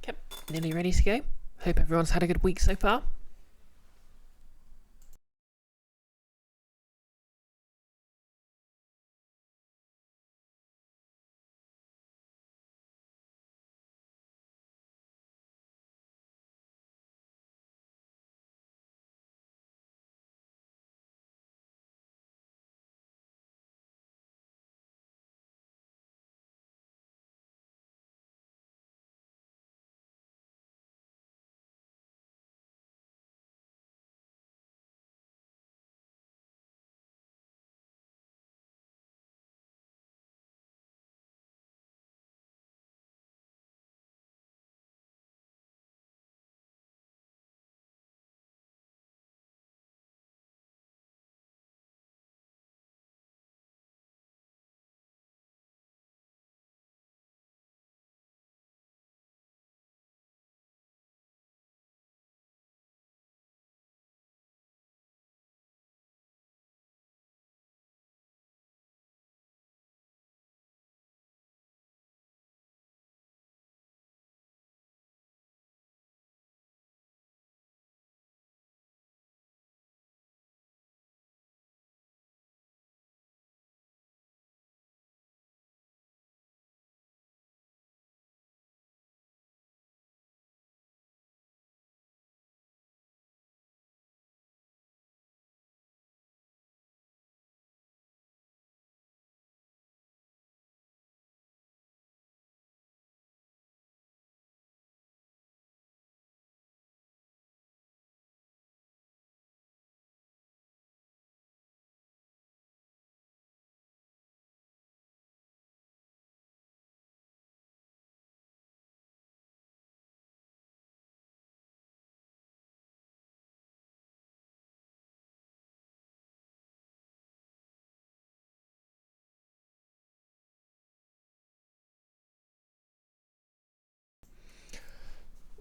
Yep, nearly ready to go. Hope everyone's had a good week so far.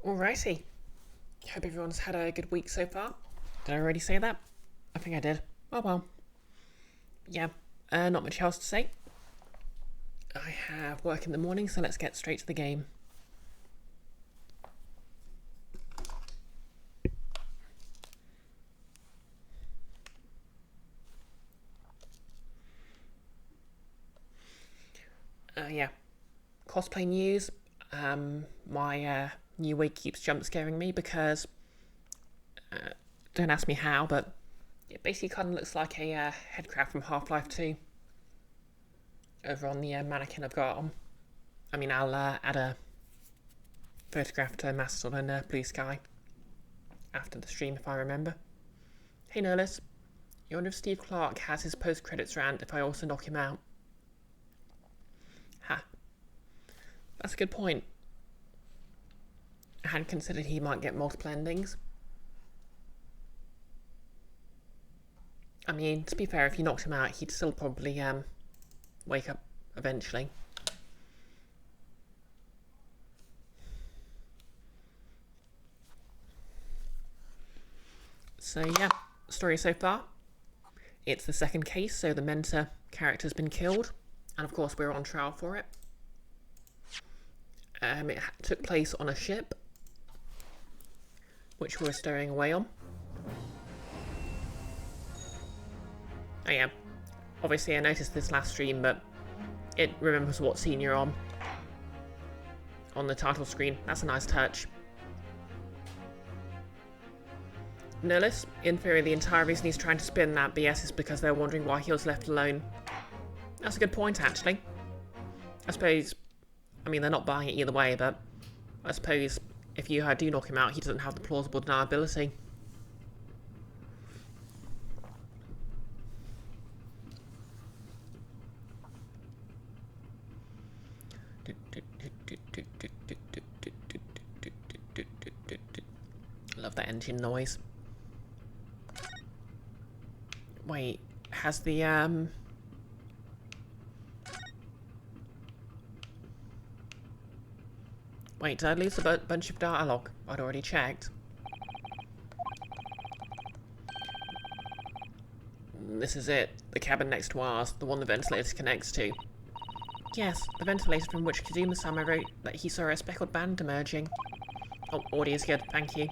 Alrighty. Hope everyone's had a good week so far. Did I already say that? I think I did. Oh well. Yeah, not much else to say. I have work in the morning, so let's get straight to the game. Yeah. Cosplay news. My new wig keeps jump scaring me because don't ask me how, but it basically kind of looks like a headcraft from Half-Life 2 over on the mannequin I've got on. I mean, I'll add a photograph to Mastodon and Blue Sky after the stream if I remember. Hey Nerlis, you wonder if Steve Clark has his post-credits rant if I also knock him out? Ha. That's a good point. I hadn't considered he might get multiple endings. I mean, to be fair, if you knocked him out, he'd still probably wake up eventually. So yeah, story so far. It's the second case, so the mentor character's been killed, and of course we're on trial for it. It took place on a ship, which we're stowing away on. Oh yeah, obviously I noticed this last stream, but it remembers what scene you're on the title screen. That's a nice touch. Nerlis, in theory, the entire reason he's trying to spin that BS is because they're wondering why he was left alone. That's a good point, actually. I suppose, I mean, they're not buying it either way, but I suppose if you do knock him out, he doesn't have the plausible deniability. Love that engine noise. Wait, has the Wait, did I lose a bunch of dialogue? I'd already checked. This is it. The cabin next to ours, the one the ventilator connects to. Yes, the ventilator from which Kazuma-sama wrote that he saw a speckled band emerging. Oh, audio's good, thank you.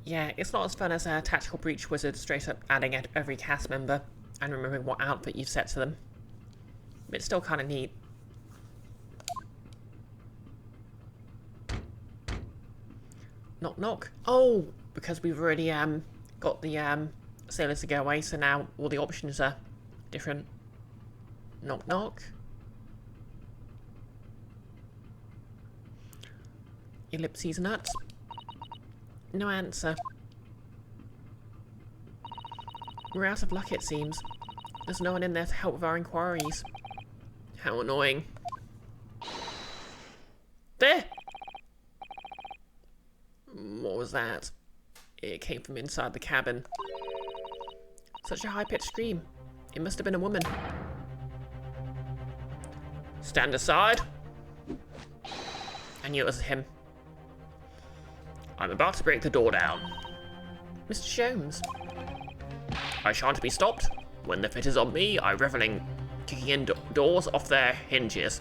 Yeah, it's not as fun as a tactical breach wizard straight up adding at every cast member and remembering what outfit you've set to them. But it's still kind of neat. Knock knock. Oh, because we've already got the sailors to go away, so now all the options are different. Knock knock. Ellipses nuts. No answer. We're out of luck, it seems. There's no one in there to help with our inquiries. How annoying. There! What was that? It came from inside the cabin. Such a high-pitched scream. It must have been a woman. Stand aside. I knew it was him. I'm about to break the door down. Mr. Sholmes. I shan't be stopped. When the fit is on me, I revel in kicking in doors off their hinges.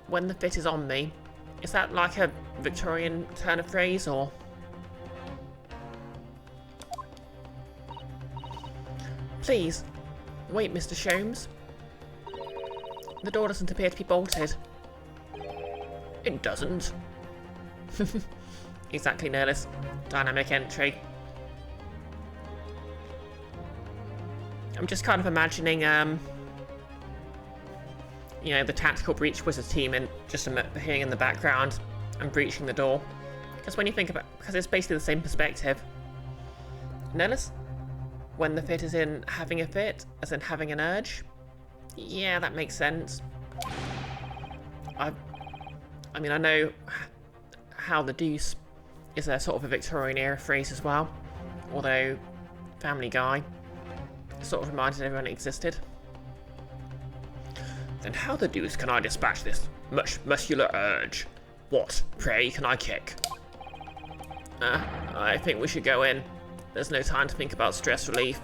When the fit is on me? Is that like a Victorian turn of phrase, or...? Please, wait, Mr. Sholmes. The door doesn't appear to be bolted. It doesn't. Exactly, Nerlus. Dynamic entry. I'm just kind of imagining, you know, the tactical breach wizard team and just appearing in the background and breaching the door. Because when you think about, because it's basically the same perspective. Nerlus? When the fit is in having a fit, as in having an urge? Yeah, that makes sense. I mean, I know how the deuce is a sort of a Victorian era phrase as well. Although, Family Guy sort of reminded everyone it existed. Then how the deuce can I dispatch this muscular urge? What, pray, can I kick? I think we should go in. There's no time to think about stress relief.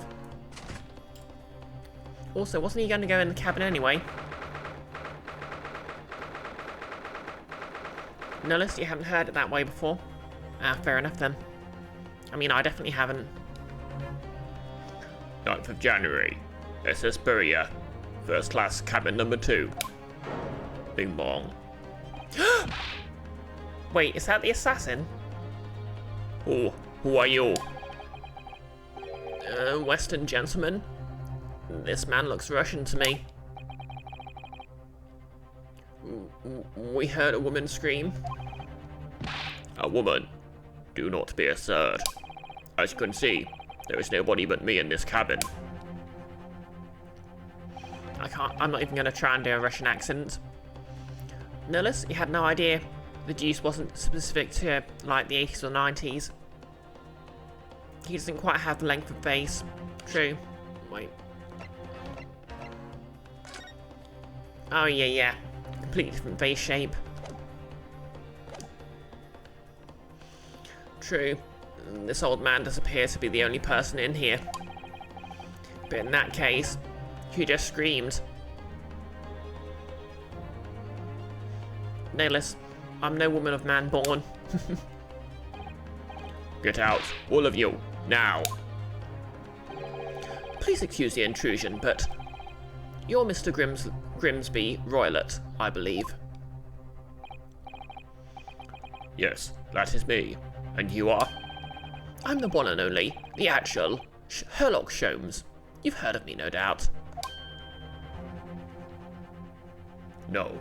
Also, wasn't he going to go in the cabin anyway? Nerlus, you haven't heard it that way before? Fair enough then. I mean, I definitely haven't. 9th of January, SS Beria, first class cabin number 2. Bing bong. Wait, is that the assassin? Oh, who are you? Western gentleman. This man looks Russian to me. We heard a woman scream. A woman? Do not be absurd. As you can see, there is nobody but me in this cabin. I'm not even going to try and do a Russian accent. Nerlus, you had no idea the deuce wasn't specific to, like, the 80s or 90s. He doesn't quite have the length of face. True. Wait. Oh, yeah. Completely different face shape. True. This old man does appear to be the only person in here. But in that case, he just screamed. Nerlus, I'm no woman of man born. Get out, all of you, now. Please excuse the intrusion, but you're Mr. Grimsby Roylott, I believe. Yes, that is me. And you are? I'm the one and only, the actual Sherlock Sholmes. You've heard of me, no doubt. No.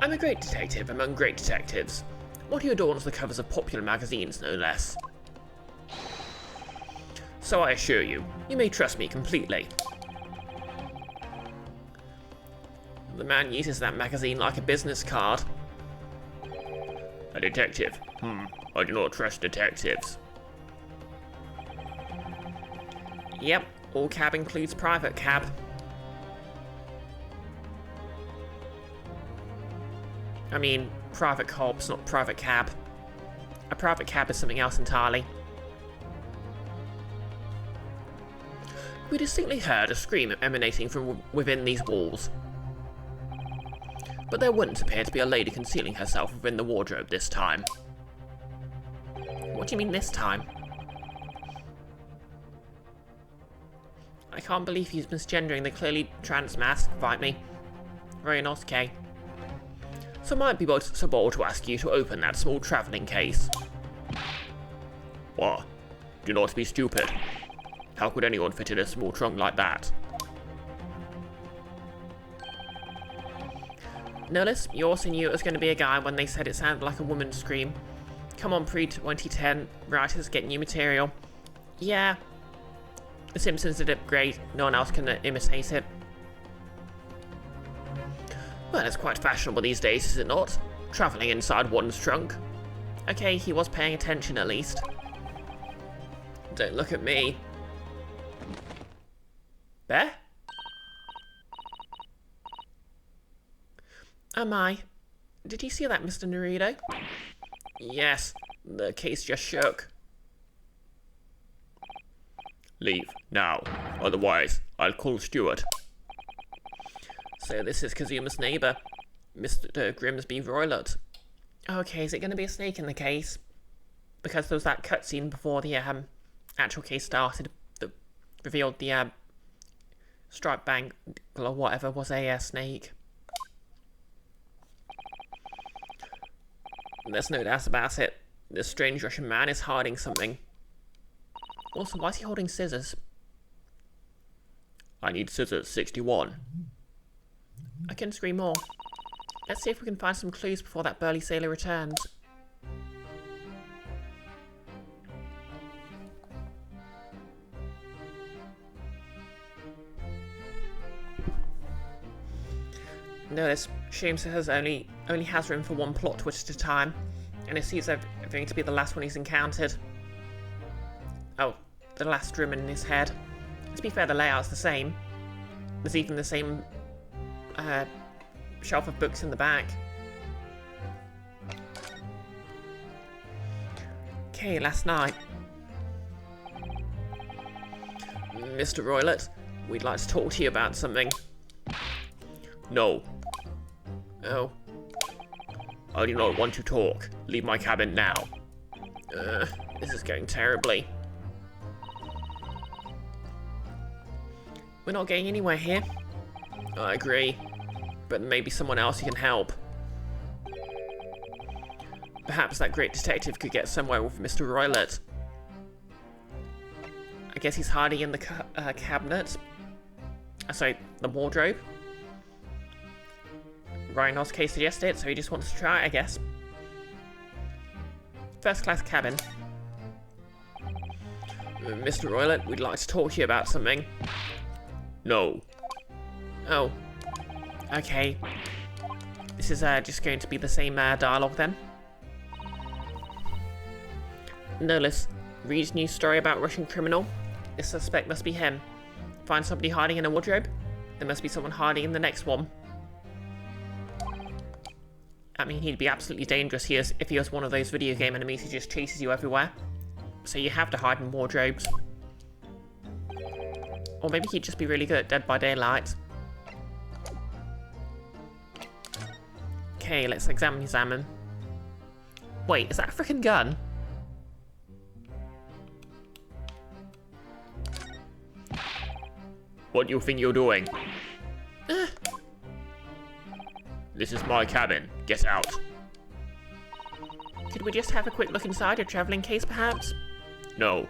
I'm a great detective among great detectives. One who adorns the covers of popular magazines, no less. So I assure you, you may trust me completely. The man uses that magazine like a business card. A detective? I do not trust detectives. Yep, all cab includes private cab. I mean, private cops, not private cab. A private cab is something else entirely. We distinctly heard a scream emanating from within these walls. But there wouldn't appear to be a lady concealing herself within the wardrobe this time. What do you mean this time? I can't believe he's misgendering the clearly trans mask. Fight me. Very not okay. So it might be possible to ask you to open that small travelling case. What? Do not be stupid. How could anyone fit in a small trunk like that? Notice, you also knew it was going to be a guy when they said it sounded like a woman's scream. Come on, pre-2010, writers, get new material. Yeah. The Simpsons did it great, no one else can imitate it. Well, it's quite fashionable these days, is it not? Travelling inside one's trunk. Okay, he was paying attention at least. Don't look at me. Bear? Oh my. Did you see that, Mr. Naruto? Yes, the case just shook. Leave, now. Otherwise, I'll call Stuart. So this is Kazuma's neighbour, Mr. Grimsby Roylott. Okay, is it going to be a snake in the case? Because there was that cutscene before the actual case started that revealed the striped bangle or whatever was a snake. There's no doubt about it. This strange Russian man is hiding something. Also, why is he holding scissors? I need scissors 61. I couldn't scream more. Let's see if we can find some clues before that burly sailor returns. Notice, Sholmes has only has room for one plot twist at a time, and it seems everything to be the last one he's encountered. Oh, the last room in his head. To be fair, the layout's the same. There's even the same shelf of books in the back. Okay, last night. Mr. Roylott, we'd like to talk to you about something. No. Oh. I do not want to talk. Leave my cabin now. This is going terribly. We're not getting anywhere here. I agree. But maybe someone else who can help. Perhaps that great detective could get somewhere with Mr. Roylott. I guess he's hiding in the cabinet. Sorry, the wardrobe. Rhinos case suggested, so he just wants to try it, I guess. First class cabin. Mr. Roylott, we'd like to talk to you about something. No. Oh. Okay. This is just going to be the same dialogue then. Notice, reads new story about Russian criminal. This suspect must be him. Find somebody hiding in a wardrobe. There must be someone hiding in the next one. I mean, he'd be absolutely dangerous if he was one of those video game enemies who just chases you everywhere. So you have to hide in wardrobes. Or maybe he'd just be really good at Dead by Daylight. Okay, let's examine. Wait, is that a frickin' gun? What do you think you're doing? This is my cabin. Get out. Could we just have a quick look inside your travelling case, perhaps? No.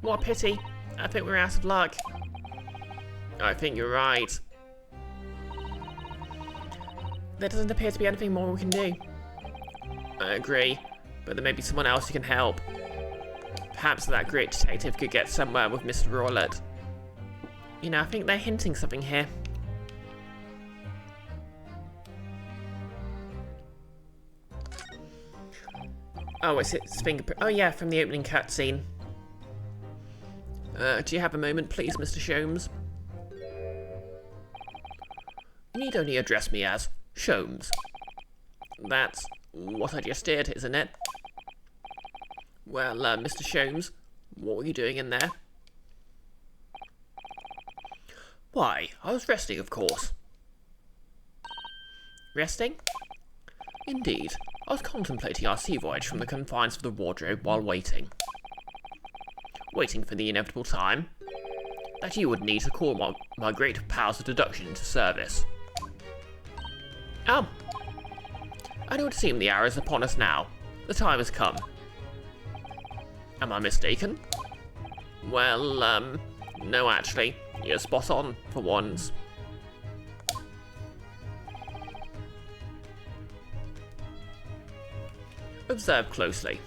What a pity. I think we're out of luck. I think you're right. There doesn't appear to be anything more we can do. I agree, but there may be someone else who can help. Perhaps that great detective could get somewhere with Mr. Roylott. You know, I think they're hinting something here. Oh, it's his fingerprint. Oh yeah, from the opening cutscene. Do you have a moment, please, Mr. Sholmes? You need only address me as Sholmes. That's what I just did, isn't it? Well, Mr. Sholmes, What were you doing in there? Why, I was resting, of course. Resting? Indeed. I was contemplating our sea voyage from the confines of the wardrobe while waiting. Waiting for the inevitable time that you would need to call my great powers of deduction into service. Oh. And it would seem the hour is upon us now. The time has come. Am I mistaken? Well, no actually. You're spot on, for once. Observe closely.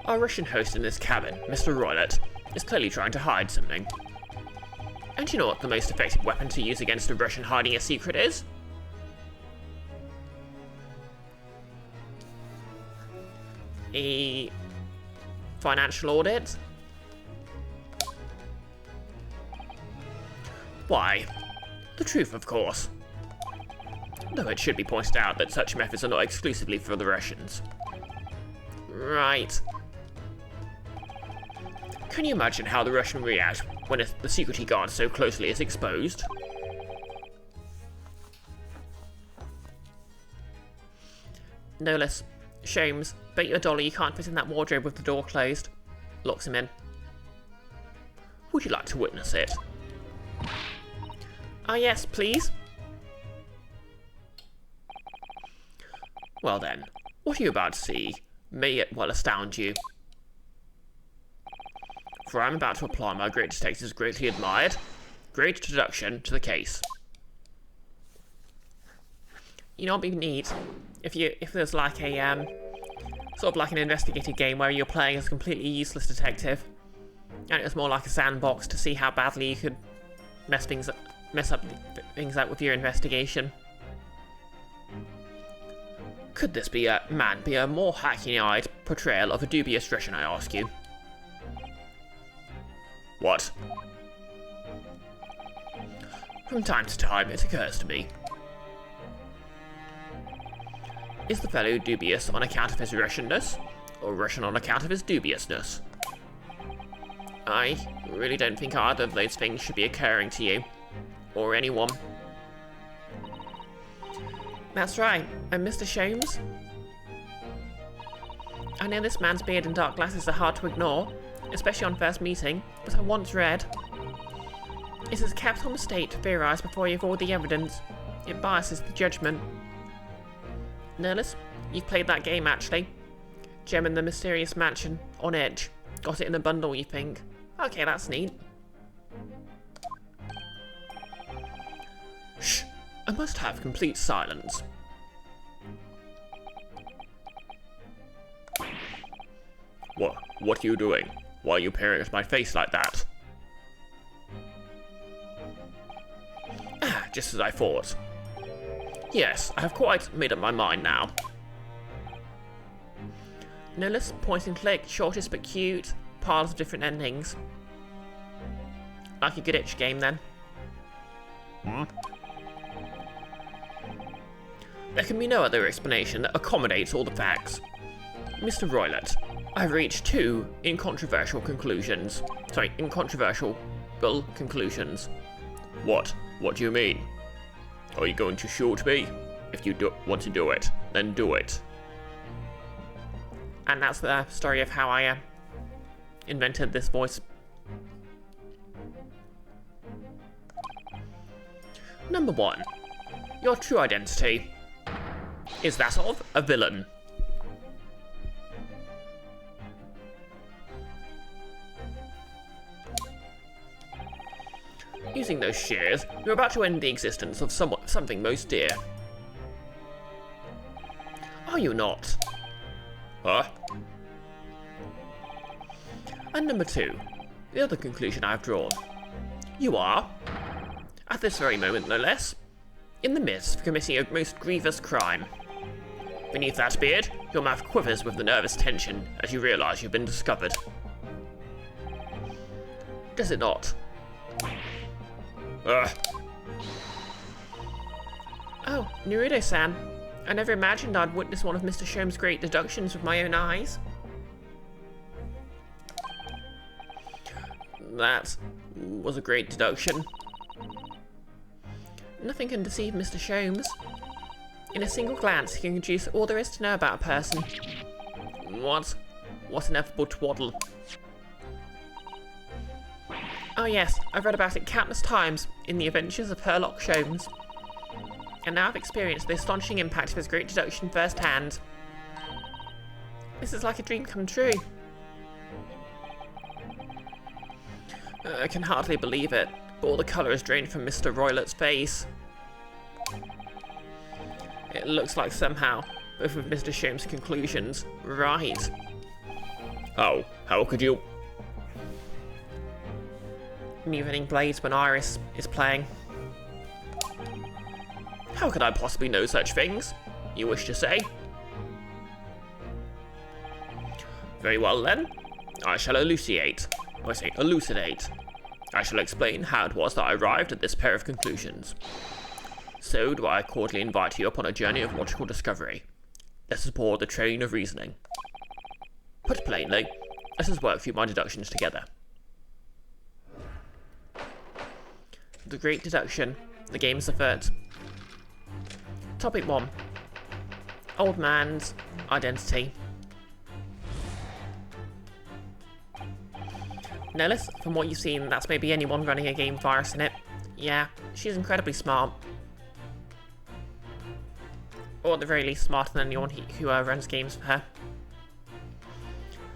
Our Russian host in this cabin, Mr. Roylott, is clearly trying to hide something. And you know what the most effective weapon to use against a Russian hiding a secret is? A financial audit? Why? The truth, of course. Though it should be pointed out that such methods are not exclusively for the Russians. Right. Can you imagine how the Russian react when the secret he guards so closely is exposed? No less. Sholmes, bet you $1 you can't fit in that wardrobe with the door closed. Locks him in. Would you like to witness it? Ah, yes, please. Well then, what are you about to see may yet well astound you. For I am about to apply my great detective's greatly admired great deduction to the case. You know what'd be neat? If there's like a sort of like an investigative game where you're playing as a completely useless detective, and it was more like a sandbox to see how badly you could mess up things up with your investigation. Could this man be a more hackneyed portrayal of a dubious Russian, I ask you? What? From time to time, it occurs to me. Is the fellow dubious on account of his Russianness, or Russian on account of his dubiousness? I really don't think either of those things should be occurring to you, or anyone. That's right, I'm Mr. Sholmes. I know this man's beard and dark glasses are hard to ignore, especially on first meeting, but I once read, "It is a capital mistake to theorise before you have all the evidence. It biases the judgment." Nerlus, you've played that game actually. Gem in the mysterious mansion, on edge. Got it in a bundle, you think? Okay, that's neat. Shh! I must have complete silence. What are you doing? Why are you peering at my face like that? Ah, just as I thought. Yes, I have quite made up my mind now. Nerlus, point and click, shortest but cute, piles of different endings. Like a good itch game then. There can be no other explanation that accommodates all the facts. Mr. Roylott, I've reached two incontrovertible conclusions. What? What do you mean? Are you going to shoot me? If you want to do it, then do it. And that's the story of how I invented this voice. Number 1. Your true identity is that of a villain. Using those shears, you're about to end the existence of something most dear. Are you not? Huh? And number 2, the other conclusion I've drawn. You are, at this very moment no less, in the midst of committing a most grievous crime. Beneath that beard, your mouth quivers with the nervous tension as you realise you've been discovered. Does it not? Oh, Naruto-san. I never imagined I'd witness one of Mr. Sholmes' great deductions with my own eyes. That was a great deduction. Nothing can deceive Mr. Sholmes. In a single glance, he can deduce all there is to know about a person. What? What ineffable twaddle. Oh yes, I've read about it countless times in the adventures of Sherlock Sholmes. And now I've experienced the astonishing impact of his great deduction firsthand. This is like a dream come true. I can hardly believe it, but all the colour is drained from Mr. Roylett's face. It looks like somehow both of Mr. Sholmes' conclusions were right. Oh, how could you? Evening blades when Iris is playing. How could I possibly know such things? You wish to say? Very well then. I shall elucidate. I shall explain how it was that I arrived at this pair of conclusions. So do I cordially invite you upon a journey of logical discovery. Let us aboard the train of reasoning. Put plainly, let us work through my deductions together. The Great Deduction. The game's afoot. Topic 1. Old man's identity. Nellis, from what you've seen, that's maybe anyone running a game virus in it. Yeah, she's incredibly smart. Or at the very least smarter than anyone who runs games for her.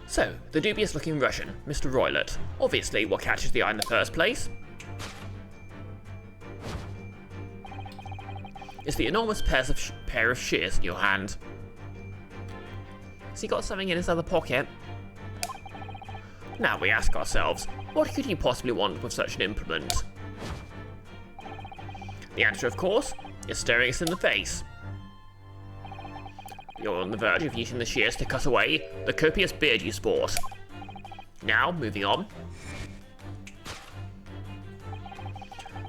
So, the dubious-looking Russian, Mr. Roylett. Obviously, what catches the eye in the first place is the enormous pair of shears in your hand. Has he got something in his other pocket? Now we ask ourselves, what could he possibly want with such an implement? The answer, of course, is staring us in the face. You're on the verge of using the shears to cut away the copious beard you sport. Now, moving on.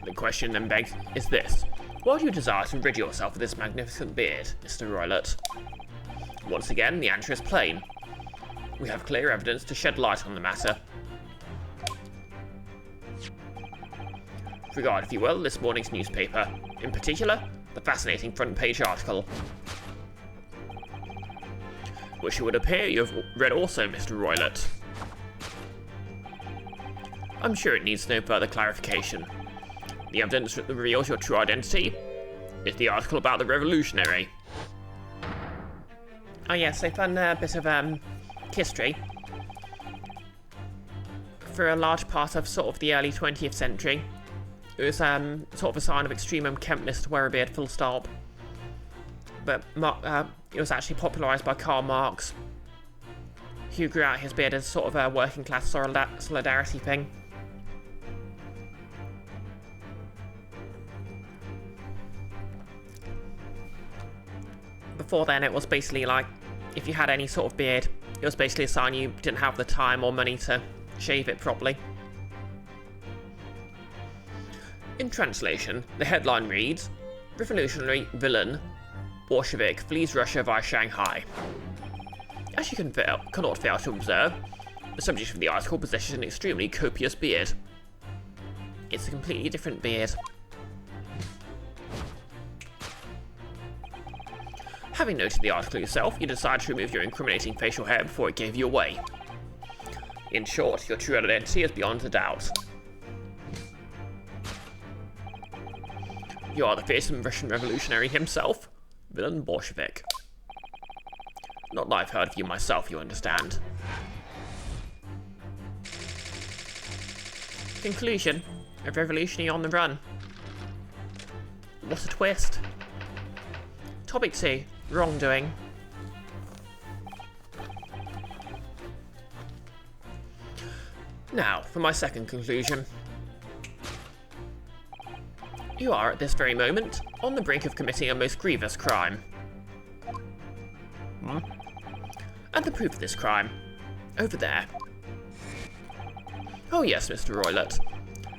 The question then begged is this. Why do you desire to rid yourself of this magnificent beard, Mr. Roylett? Once again, the answer is plain. We have clear evidence to shed light on the matter. Regard, if you will, this morning's newspaper. In particular, the fascinating front page article. Which it would appear you have read also, Mr. Roylett. I'm sure it needs no further clarification. The evidence that reveals your true identity is the article about the revolutionary. Oh yes, they found a bit of history. For a large part of sort of the early 20th century, it was sort of a sign of extreme unkemptness to wear a beard, full stop. But it was actually popularised by Karl Marx, who grew out his beard as sort of a working class solidarity thing. Before then, it was basically like, if you had any sort of beard, it was basically a sign you didn't have the time or money to shave it properly. In translation, the headline reads, Revolutionary Villain Bolshevik flees Russia via Shanghai. As you cannot fail to observe, the subject of the article possesses an extremely copious beard. It's a completely different beard. Having noted the article yourself, you decide to remove your incriminating facial hair before it gave you away. In short, your true identity is beyond a doubt. You are the fearsome Russian revolutionary himself, Villain Bolshevik. Not that I've heard of you myself, you understand. Conclusion. A revolutionary on the run. What a twist. Topic 2. Wrongdoing. Now, for my second conclusion. You are, at this very moment, on the brink of committing a most grievous crime. And the proof of this crime, over there. Oh yes, Mr. Roylett.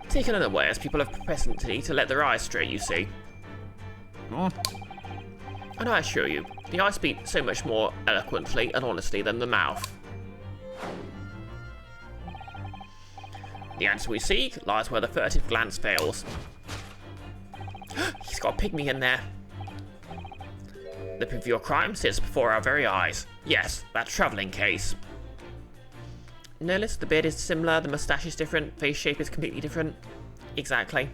Taken unawares, people have propensity to let their eyes stray, you see. And I assure you, the eyes speak so much more eloquently and honestly than the mouth. The answer we seek lies where the furtive glance fails. He's got a pygmy in there. The proof of your crime sits before our very eyes. Yes, that travelling case. Notice the beard is similar, the moustache is different, face shape is completely different. Exactly.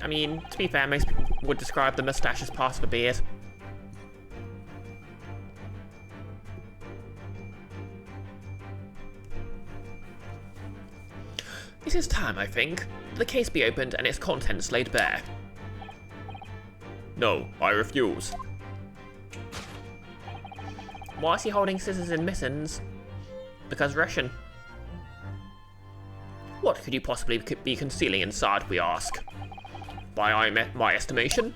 I mean, to be fair, most people would describe the moustache as part of a beard. It is time, I think, the case be opened and its contents laid bare. No, I refuse. Why is he holding scissors and mittens? Because Russian. What could you possibly be concealing inside, we ask? By my estimation?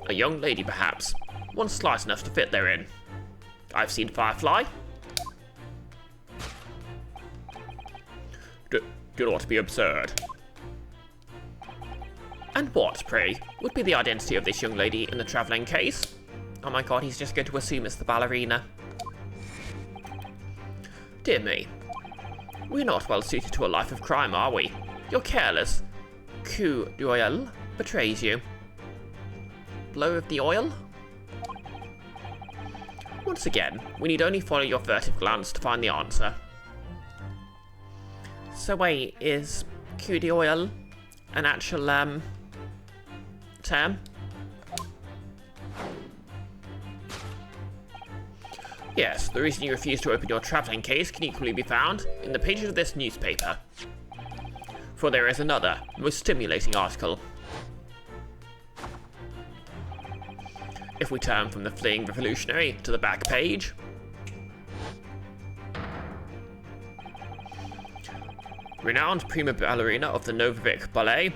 A young lady, perhaps. One slight enough to fit therein. I've seen Firefly. Do not be absurd. And what, pray, would be the identity of this young lady in the travelling case? Oh my god, he's just going to assume it's the ballerina. Dear me. We're not well suited to a life of crime, are we? You're careless. Coup d'oeil betrays you. Blow of the oil? Once again, we need only follow your furtive glance to find the answer. So wait, is coup d'oeil an actual, term? Yes, the reason you refuse to open your travelling case can equally be found in the pages of this newspaper. For there is another, most stimulating article. If we turn from the fleeing revolutionary to the back page, renowned prima ballerina of the Novovic Ballet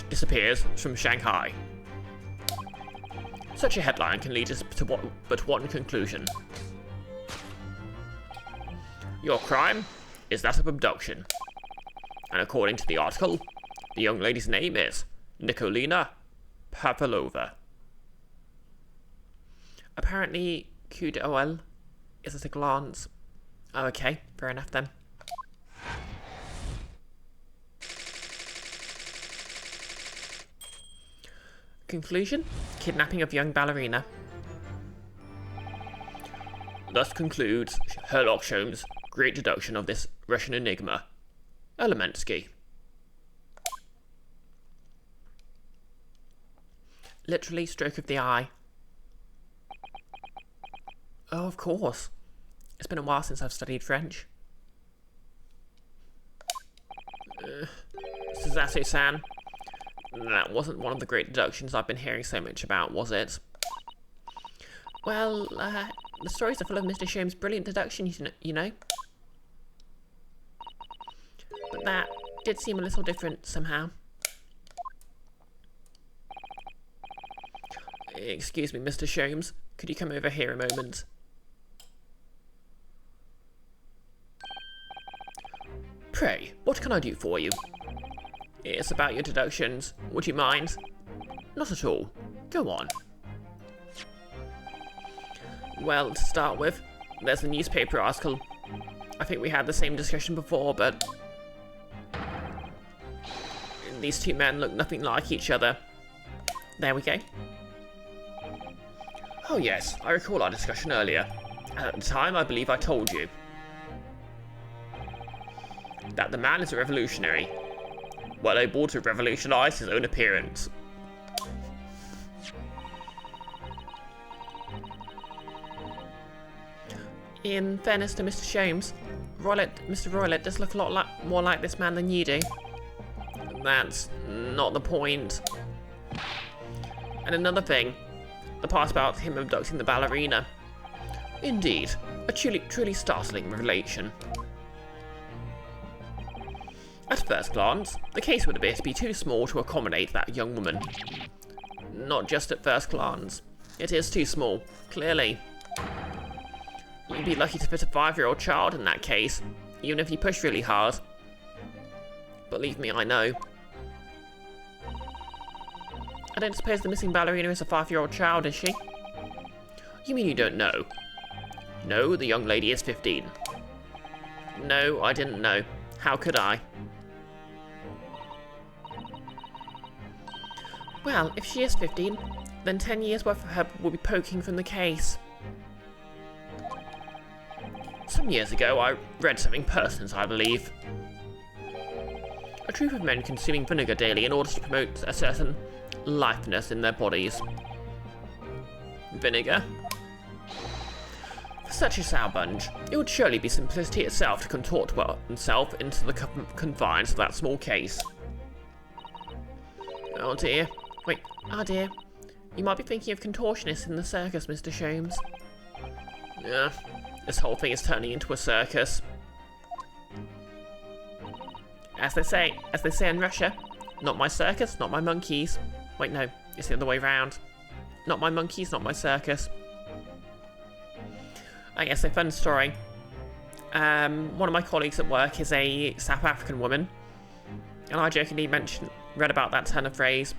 disappears from Shanghai. Such a headline can lead us to but one conclusion. Your crime is that of abduction. And according to the article, the young lady's name is Nikolina Pavlova. Apparently, coup d'oeil is at a glance. Oh, okay, fair enough then. Conclusion: kidnapping of young ballerina. Thus concludes Sherlock Holmes' great deduction of this Russian enigma. Elemensky. Literally, stroke of the eye. Oh, of course. It's been a while since I've studied French. Suzasu-san. That wasn't one of the great deductions I've been hearing so much about, was it? Well, the stories are full of Mr. Sholmes' brilliant deductions, you know. But that did seem a little different somehow. Excuse me, Mr. Sholmes. Could you come over here a moment? Pray, what can I do for you? It's about your deductions. Would you mind? Not at all. Go on. Well, to start with, there's the newspaper article. I think we had the same discussion before, but these two men look nothing like each other. There we go. Oh yes, I recall our discussion earlier. At the time, I believe I told you that the man is a revolutionary, well able to revolutionise his own appearance. In fairness to Mr. Sholmes, Mr. Roylett does look a lot more like this man than you do. That's not the point. And another thing, the part about him abducting the ballerina. Indeed, a truly startling revelation. At first glance, the case would appear to be too small to accommodate that young woman. Not just at first glance. It is too small, clearly. You'd be lucky to fit a 5-year-old child in that case, even if you push really hard. Believe me, I know. don't suppose the missing ballerina is a 5-year-old child, is she? You mean you don't know? No, the young lady is 15. No, I didn't know. How could I? Well, if she is 15, then 10 years worth of her will be poking from the case. Some years ago, I read something pertinent, I believe. A troop of men consuming vinegar daily in order to promote a certain litheness in their bodies. Vinegar? For such a sour-bunge, it would surely be simplicity itself to contort oneself into the confines of that small case. Oh dear. Wait, oh dear. You might be thinking of contortionists in the circus, Mr. Sholmes. Yeah, this whole thing is turning into a circus. As they say in Russia, not my circus, not my monkeys. Wait, no, it's the other way round. Not my monkeys, not my circus. I guess a fun story. One of my colleagues at work is a South African woman, and I jokingly read about that turn of phrase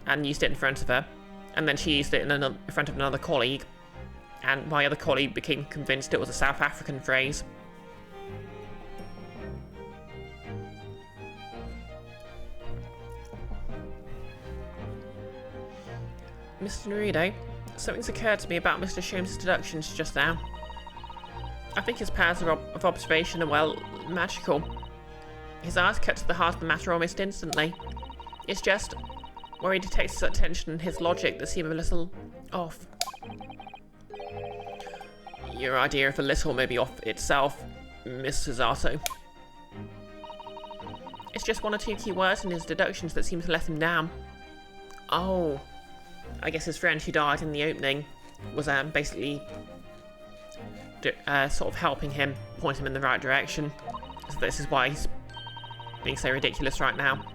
and used it in front of her, and then she used it in front of another colleague, and my other colleague became convinced it was a South African phrase. Mr. Naruto, something's occurred to me about Mr. Sholmes' deductions just now. I think his powers of observation are, well, magical. His eyes cut to the heart of the matter almost instantly. It's just where he detects such tension in his logic that seem a little off. Your idea of a little may be off itself, Miss Susato. It's just one or two key words in his deductions that seem to let him down. Oh. I guess his friend who died in the opening was basically sort of helping him, point him in the right direction. So this is why he's being so ridiculous right now.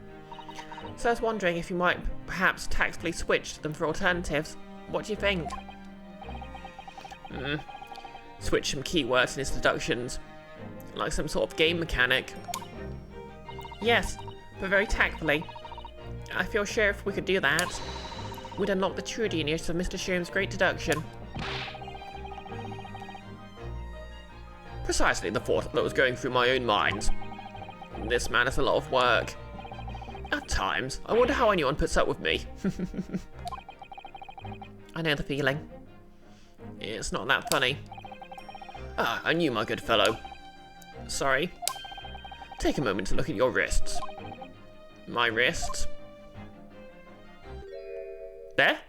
So I was wondering if you might perhaps tactfully switch them for alternatives. What do you think? Switch some keywords in his deductions, like some sort of game mechanic. Yes, but very tactfully. I feel sure if we could do that, we'd unlock the true genius of Mr. Sholmes' great deduction. Precisely the thought that was going through my own mind. This man has a lot of work. At times, I wonder how anyone puts up with me. I know the feeling. It's not that funny. Ah, and you, my good fellow. Sorry. Take a moment to look at your wrists. My wrists? There?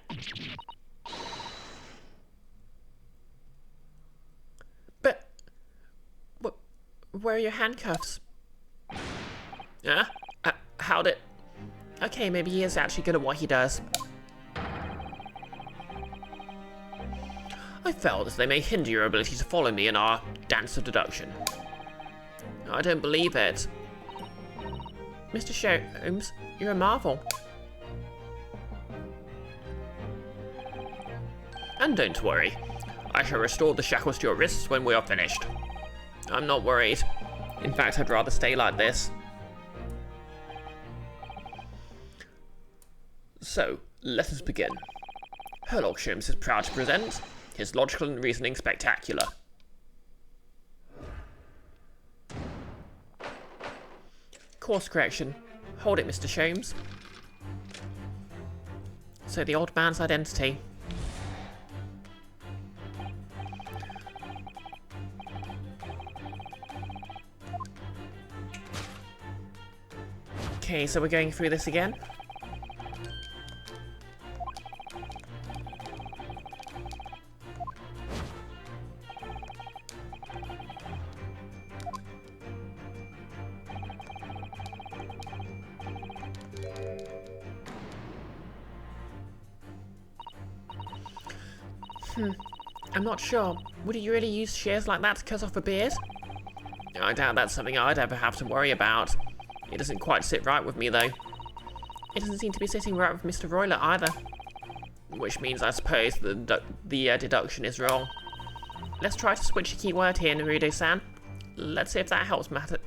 But... where are your handcuffs? Huh? How'd it... Okay, maybe he is actually good at what he does. I felt as they may hinder your ability to follow me in our dance of deduction. I don't believe it. Mr. Sholmes, you're a marvel. And don't worry, I shall restore the shackles to your wrists when we are finished. I'm not worried. In fact, I'd rather stay like this. So, let us begin. Herlock Sholmes is proud to present his logical and reasoning spectacular. Course correction. Hold it, Mr. Sholmes. So the old man's identity. Okay, so we're going through this again. I'm not sure. Would he really use shears like that to cut off a beard? I doubt that's something I'd ever have to worry about. It doesn't quite sit right with me, though. It doesn't seem to be sitting right with Mr. Roylott either. Which means, I suppose, the deduction is wrong. Let's try to switch a key word here, Naruto-san. Let's see if that helps matters.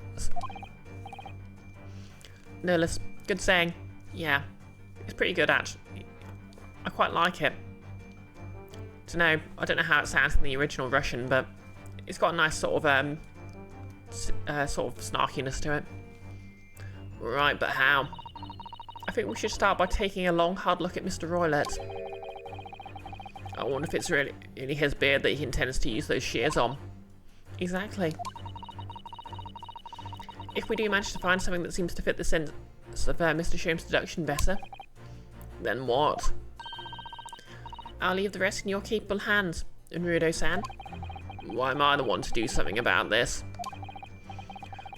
No, good saying. Yeah, it's pretty good, actually. I quite like it. I don't know how it sounds in the original Russian, but it's got a nice sort of snarkiness to it. Right, but how? I think we should start by taking a long, hard look at Mr. Roylett. I wonder if it's really his beard that he intends to use those shears on. Exactly. If we do manage to find something that seems to fit the sense of Mr. Sholmes' deduction better, then what? I'll leave the rest in your capable hands, Unrudo-san. Why am I the one to do something about this?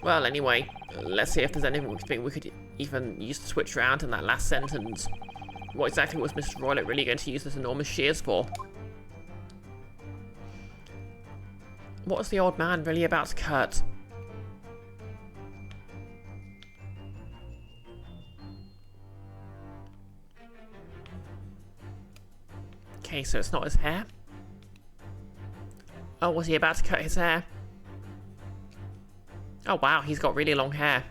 Well, anyway, let's see if there's anything we could even use to switch around in that last sentence. What exactly was Mr. Roylett really going to use this enormous shears for? What was the old man really about to cut? Okay, so it's not his hair? Oh, was he about to cut his hair? Oh wow, he's got really long hair.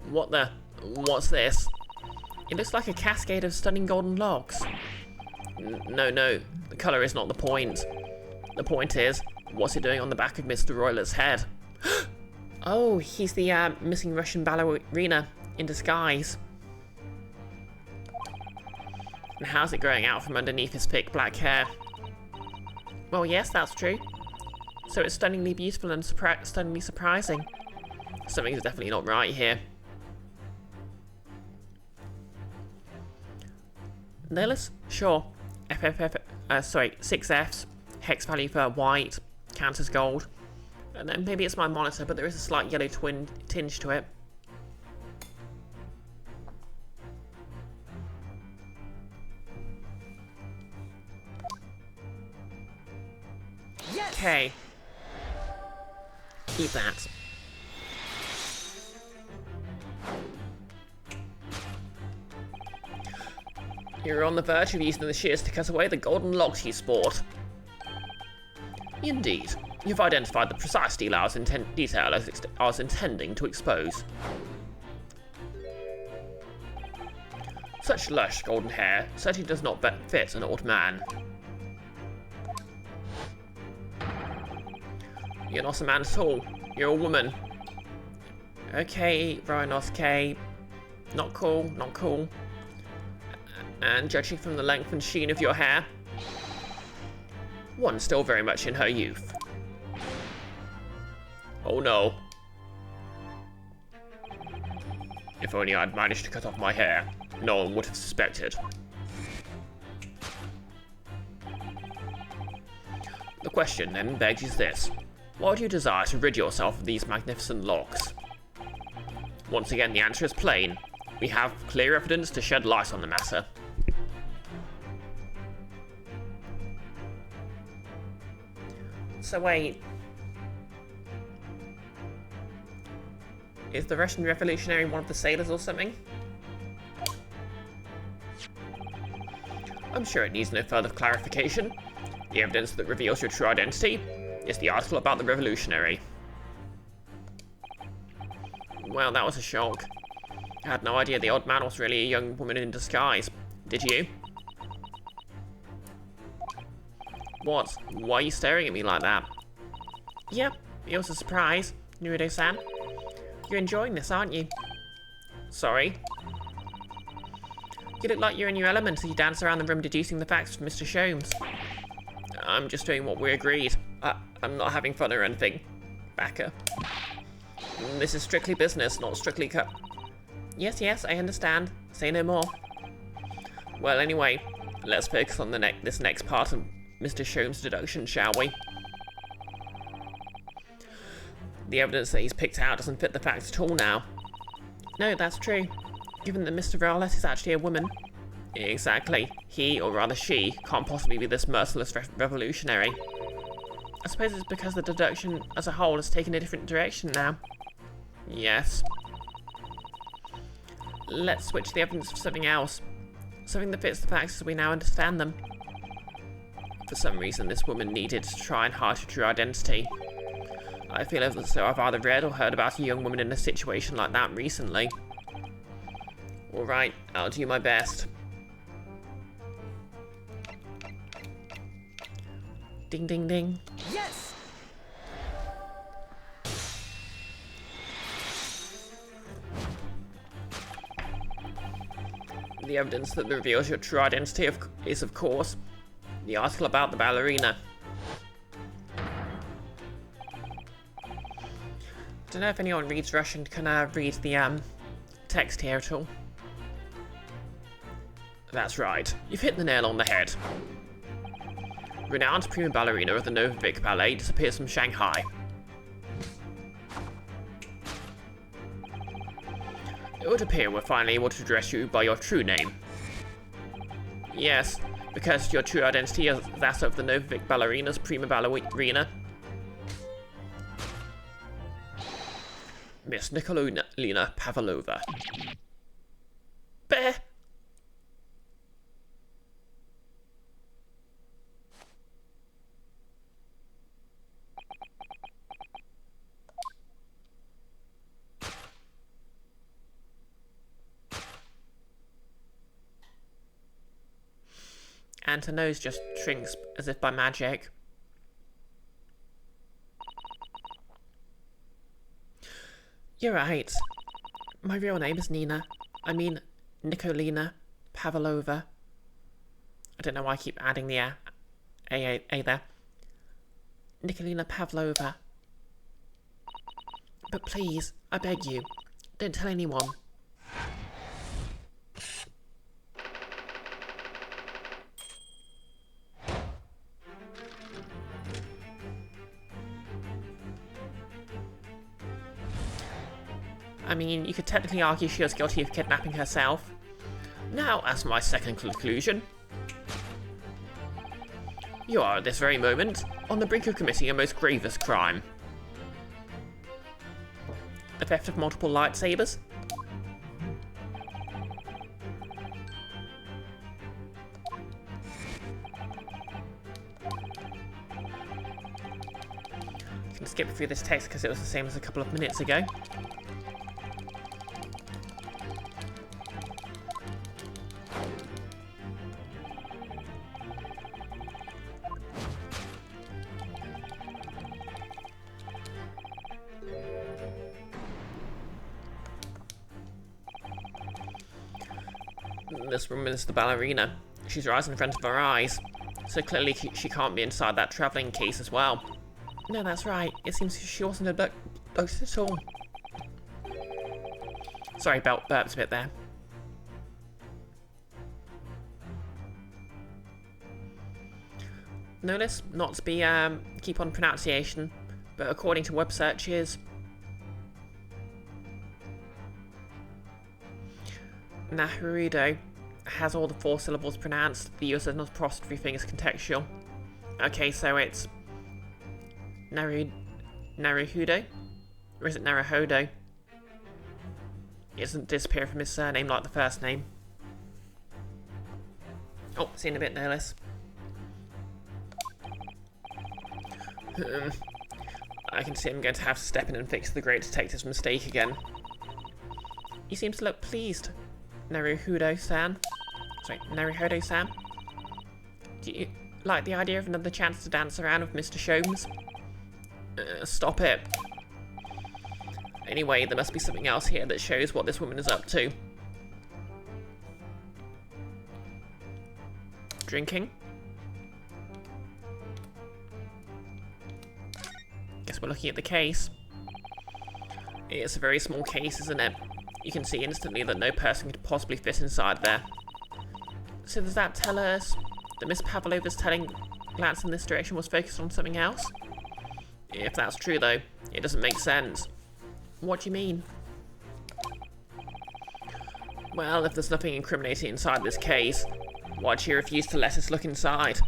What's this? It looks like a cascade of stunning golden locks. No, the colour is not the point. The point is, what's it doing on the back of Mr. Roylett's head? Oh, he's the missing Russian ballerina in disguise. And how's it growing out from underneath his thick black hair? Well, yes, that's true. So it's stunningly beautiful and stunningly surprising. Something's definitely not right here. Nailless? Sure. 6 Fs. Hex value for white. Counters gold. And then maybe it's my monitor, but there is a slight yellow tinge to it. Okay. Keep that. You're on the verge of using the shears to cut away the golden locks you sport. Indeed. You've identified the precise detail I was intending to expose. Such lush golden hair certainly does not fit an old man. You're not a man at all. You're a woman. Okay, Brioche. Not cool, not cool. And judging from the length and sheen of your hair, one's still very much in her youth. Oh no. If only I'd managed to cut off my hair, no one would have suspected. The question then begs is this. Why do you desire to rid yourself of these magnificent locks? Once again, the answer is plain. We have clear evidence to shed light on the matter. So wait. Is the Russian revolutionary one of the sailors or something? I'm sure it needs no further clarification. The evidence that reveals your true identity is the article about the revolutionary. Well, that was a shock. I had no idea the odd man was really a young woman in disguise. Did you? What? Why are you staring at me like that? Yep, it was a surprise, Naruto-san. You're enjoying this, aren't you? Sorry? You look like you're in your element as you dance around the room deducing the facts from Mr. Sholmes. I'm just doing what we agreed. I'm not having fun or anything. Backer. This is strictly business, not strictly cut. Yes, I understand. Say no more. Well, anyway, let's focus on this next part of Mr. Sholmes' deduction, shall we? The evidence that he's picked out doesn't fit the facts at all now. No, that's true. Given that Mr. Roylett is actually a woman. Exactly. He, or rather she, can't possibly be this merciless revolutionary. I suppose it's because the deduction as a whole has taken a different direction now. Yes. Let's switch the evidence for something else. Something that fits the facts as we now understand them. For some reason, this woman needed to try and hide her true identity. I feel as though I've either read or heard about a young woman in a situation like that recently. Alright, I'll do my best. Ding ding ding. Yes! The evidence that reveals your true identity is, of course, the article about the ballerina. I don't know if anyone reads Russian can read the text here at all. That's right, you've hit the nail on the head. Renowned prima ballerina of the Novik Ballet disappears from Shanghai. It would appear we're finally able to address you by your true name. Yes, because your true identity is that of the Novik ballerina's prima ballerina, Miss Nikolina Pavlova. Bear! And her nose just shrinks as if by magic. You're right. My real name is Nikolina Pavlova. I don't know why I keep adding the A there. Nikolina Pavlova. But please, I beg you, don't tell anyone. I mean, you could technically argue she was guilty of kidnapping herself. Now, as my second conclusion. You are, at this very moment, on the brink of committing a most grievous crime. The theft of multiple lightsabers? I can skip through this text because it was the same as a couple of minutes ago. This woman is the ballerina. She's right in front of our eyes. So clearly she can't be inside that travelling case as well. No, that's right. It seems she wasn't abducted at all. Sorry, burped a bit there. Notice not to be keep on pronunciation, but according to web searches, Naruto has all the 4 syllables pronounced. The use of an apostrophe thing is contextual. Okay, so it's Naruhodo? Or is it Naruhodo? It doesn't disappear from his surname like the first name. Oh, seen a bit nervous. I can see I'm going to have to step in and fix the great detective's mistake again. You seem to look pleased, Naruhodo-san. Sorry, Naruhodo-san. Do you like the idea of another chance to dance around with Mr. Sholmes? Stop it. Anyway, there must be something else here that shows what this woman is up to. Drinking? Guess we're looking at the case. It's a very small case, isn't it? You can see instantly that no person could possibly fit inside there. So does that tell us that Miss Pavlova's glance in this direction was focused on something else? If that's true though, it doesn't make sense. What do you mean? Well, if there's nothing incriminating inside this case, why'd she refuse to let us look inside?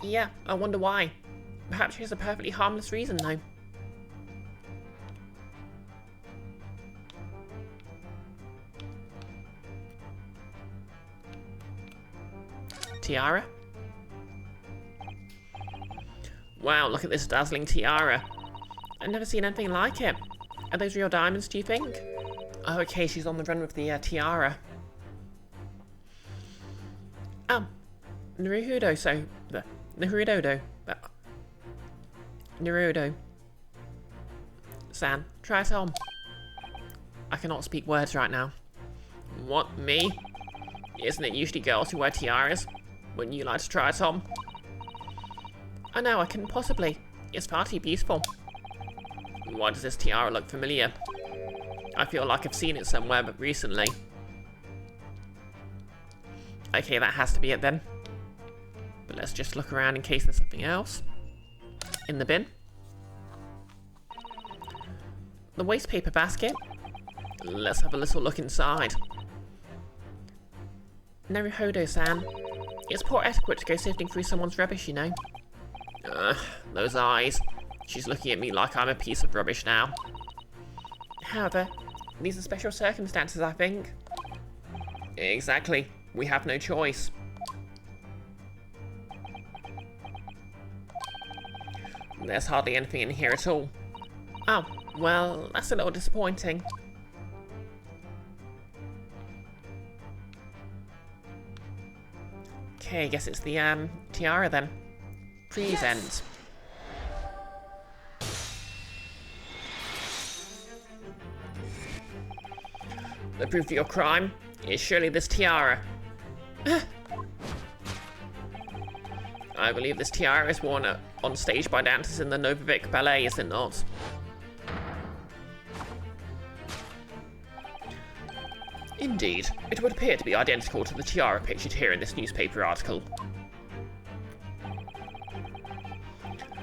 Yeah, I wonder why. Perhaps she has a perfectly harmless reason though. Tiara? Wow, look at this dazzling tiara. I've never seen anything like it. Are those real diamonds, do you think? Oh, okay, she's on the run with the tiara. Oh, Naruhodo, so... Naruhodo. Naruhodo. San, try it on. I cannot speak words right now. What, me? Isn't it usually girls who wear tiaras? Wouldn't you like to try it on? Oh no, I couldn't possibly. It's far too beautiful. Why does this tiara look familiar? I feel like I've seen it somewhere but recently. Okay, that has to be it then. But let's just look around in case there's something else. In the bin. The waste paper basket. Let's have a little look inside. Naruhodo-san. It's poor etiquette to go sifting through someone's rubbish, you know. Those eyes. She's looking at me like I'm a piece of rubbish now. However, these are special circumstances, I think. Exactly. We have no choice. There's hardly anything in here at all. Oh, well, that's a little disappointing. Okay, I guess it's the tiara then. Present. The proof of your crime is surely this tiara. I believe this tiara is worn on stage by dancers in the Novovic Ballet, is it not? Indeed, it would appear to be identical to the tiara pictured here in this newspaper article.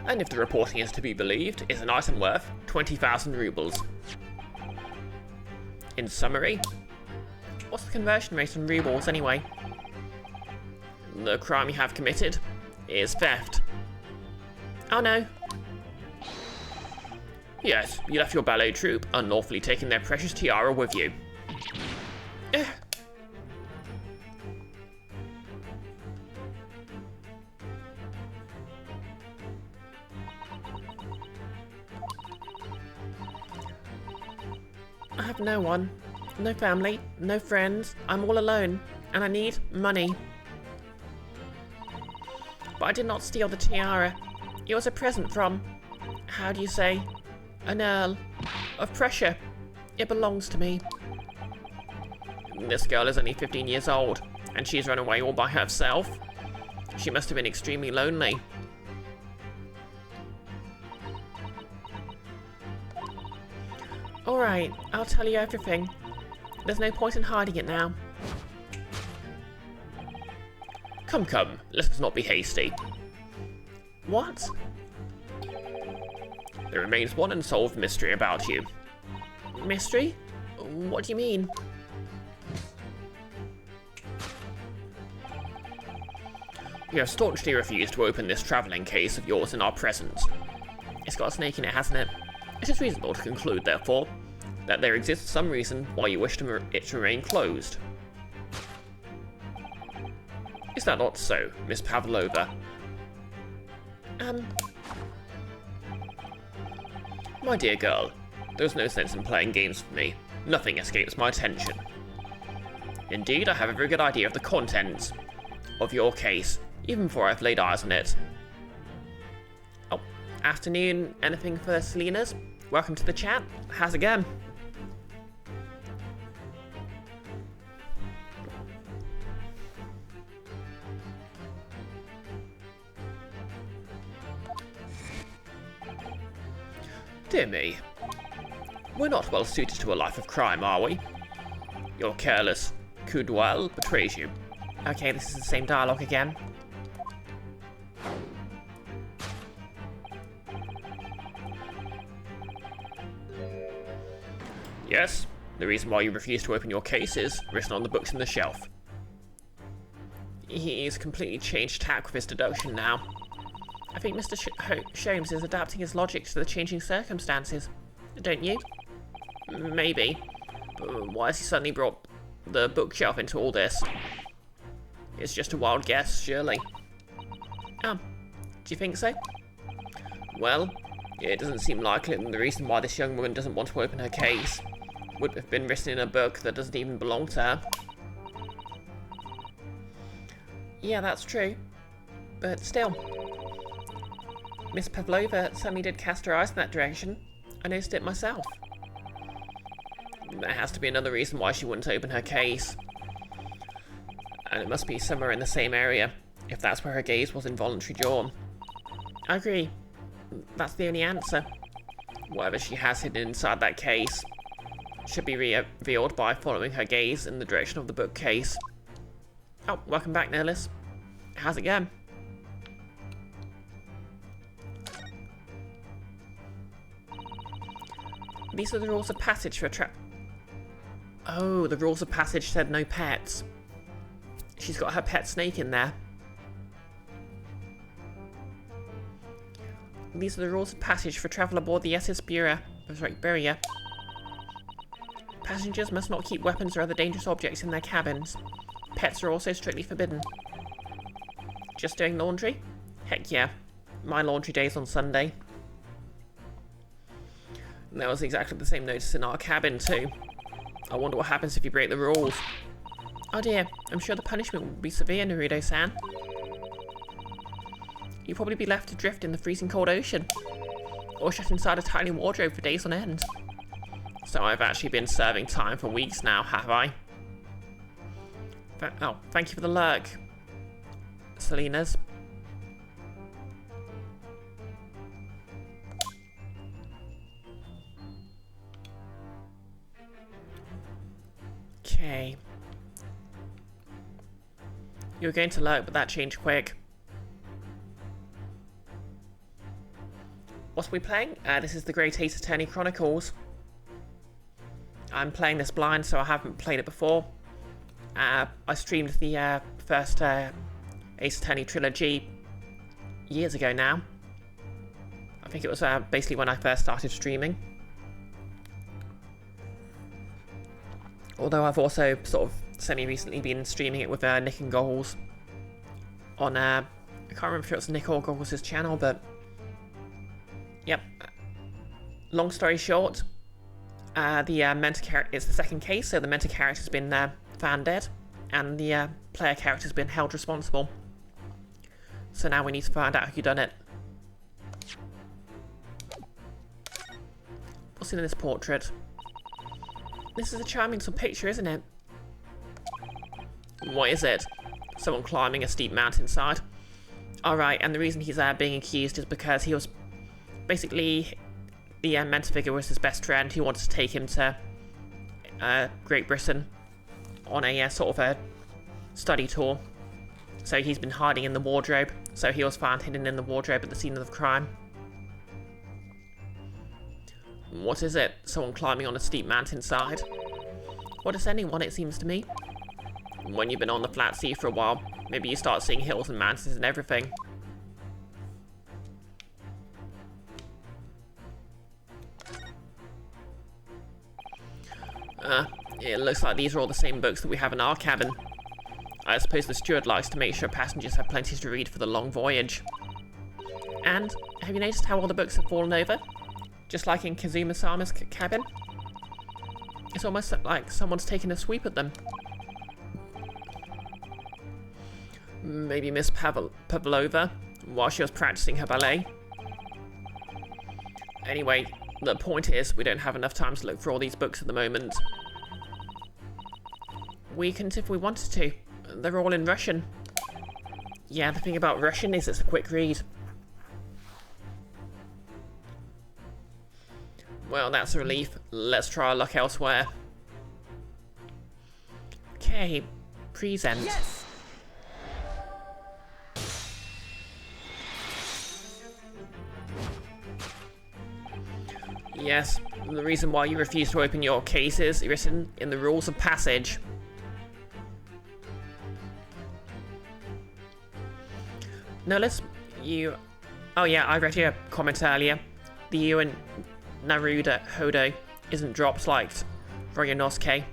And if the reporting is to be believed, it's an item worth 20,000 rubles. In summary, what's the conversion rate on rubles anyway? The crime you have committed is theft. Oh no. Yes, you left your ballet troupe, unlawfully taking their precious tiara with you. I have no one, no family, no friends. I'm all alone, and I need money. But I did not steal the tiara. It was a present from, how do you say, an earl of Prussia. It belongs to me. This girl is only 15 years old, and she's run away all by herself. She must have been extremely lonely. Alright, I'll tell you everything. There's no point in hiding it now. Come, let us not be hasty. What? There remains one unsolved mystery about you. Mystery? What do you mean? You have staunchly refused to open this travelling case of yours in our presence. It's got a snake in it, hasn't it? It is reasonable to conclude, therefore, that there exists some reason why you wish it to remain closed. Is that not so, Miss Pavlova? My dear girl, there's no sense in playing games with me. Nothing escapes my attention. Indeed, I have a very good idea of the contents of your case, even before I've laid eyes on it. Oh, afternoon, anything for Selena's? Welcome to the chat. How's it going? Dear me, we're not well suited to a life of crime, are we? Your careless coup d'oeil betrays you. Okay, this is the same dialogue again. Yes, the reason why you refuse to open your case is written on the books in the shelf. He's completely changed tack with his deduction now. I think Mr. Sholmes is adapting his logic to the changing circumstances. Don't you? Maybe. But why has he suddenly brought the bookshelf into all this? It's just a wild guess, surely. Do you think so? Well, it doesn't seem likely that the reason why this young woman doesn't want to open her case would have been written in a book that doesn't even belong to her. Yeah, that's true. But still, Miss Pavlova certainly did cast her eyes in that direction. I noticed it myself. There has to be another reason why she wouldn't open her case. And it must be somewhere in the same area, if that's where her gaze was involuntarily drawn. I agree. That's the only answer. Whatever she has hidden inside that case should be revealed by following her gaze in the direction of the bookcase. Oh, welcome back, Nihilus. How's it going? These are the rules of passage for Oh, the rules of passage said no pets. She's got her pet snake in there. These are the rules of passage for travel aboard the BisectedBrioche. Passengers must not keep weapons or other dangerous objects in their cabins. Pets are also strictly forbidden. Just doing laundry? Heck yeah. My laundry day's on Sunday. And there was exactly the same notice in our cabin too. I wonder what happens if you break the rules. Oh dear, I'm sure the punishment will be severe, Naruto-san. You'll probably be left adrift in the freezing cold ocean, or shut inside a tiny wardrobe for days on end. So I've actually been serving time for weeks now, have I? Oh, thank you for the lurk, Salinas. Okay. You were going to lurk, but that changed quick. What are we playing? This is the Great Ace Attorney Chronicles. I'm playing this blind, so I haven't played it before. I streamed the first Ace Attorney trilogy years ago now. I think it was basically when I first started streaming. Although I've also sort of semi-recently been streaming it with Nick and Goggles on, I can't remember if it was Nick or Goggles' channel, but yep. Long story short, the mentor character is the second case, so the mentor character's been found dead, and the player character's been held responsible. So now we need to find out who done it. What's in this portrait? This is a charming little picture, isn't it? What is it? Someone climbing a steep mountainside. Alright, and the reason he's being accused is because he was basically the mentor figure was his best friend who wanted to take him to Great Britain on a sort of a study tour. So he's been hiding in the wardrobe. So he was found hidden in the wardrobe at the scene of the crime. What is it? Someone climbing on a steep mountainside? What is anyone, it seems to me? When you've been on the flat sea for a while, maybe you start seeing hills and mountains and everything. It looks like these are all the same books that we have in our cabin. I suppose the steward likes to make sure passengers have plenty to read for the long voyage. And, have you noticed how all the books have fallen over? Just like in Kazuma-sama's cabin? It's almost like someone's taken a sweep at them. Maybe Miss Pavlova, while she was practicing her ballet. Anyway, the point is, we don't have enough time to look for all these books at the moment. We couldn't if we wanted to. They're all in Russian. Yeah, the thing about Russian is it's a quick read. Well, that's a relief. Let's try our luck elsewhere. Okay, present. Yes! Yes, the reason why you refuse to open your case is written in the rules of passage. No, oh yeah, I read your comment earlier. The U in Naruto Hodo isn't dropped like Ryonosuke.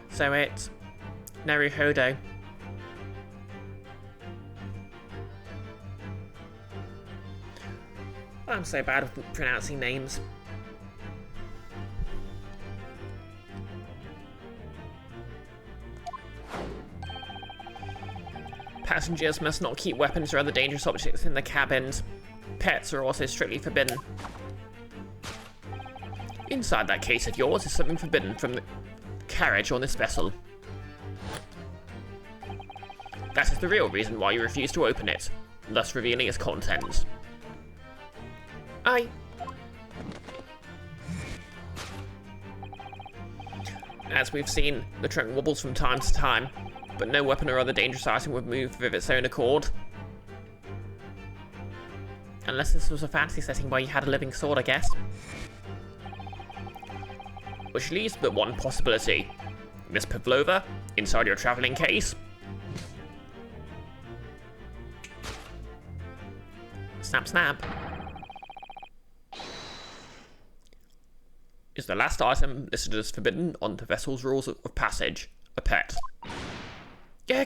So it's Naruhodo. I'm so bad with pronouncing names. Passengers must not keep weapons or other dangerous objects in the cabins. Pets are also strictly forbidden. Inside that case of yours is something forbidden from the carriage on this vessel. That is the real reason why you refuse to open it, thus revealing its contents. Aye. As we've seen, the trunk wobbles from time to time, but no weapon or other dangerous item would move of its own accord. Unless this was a fantasy setting where you had a living sword, I guess. Which leaves but one possibility. Miss Pavlova, inside your travelling case. Snap, snap. Is the last item listed as forbidden on the vessel's rules of passage. A pet. Yeah.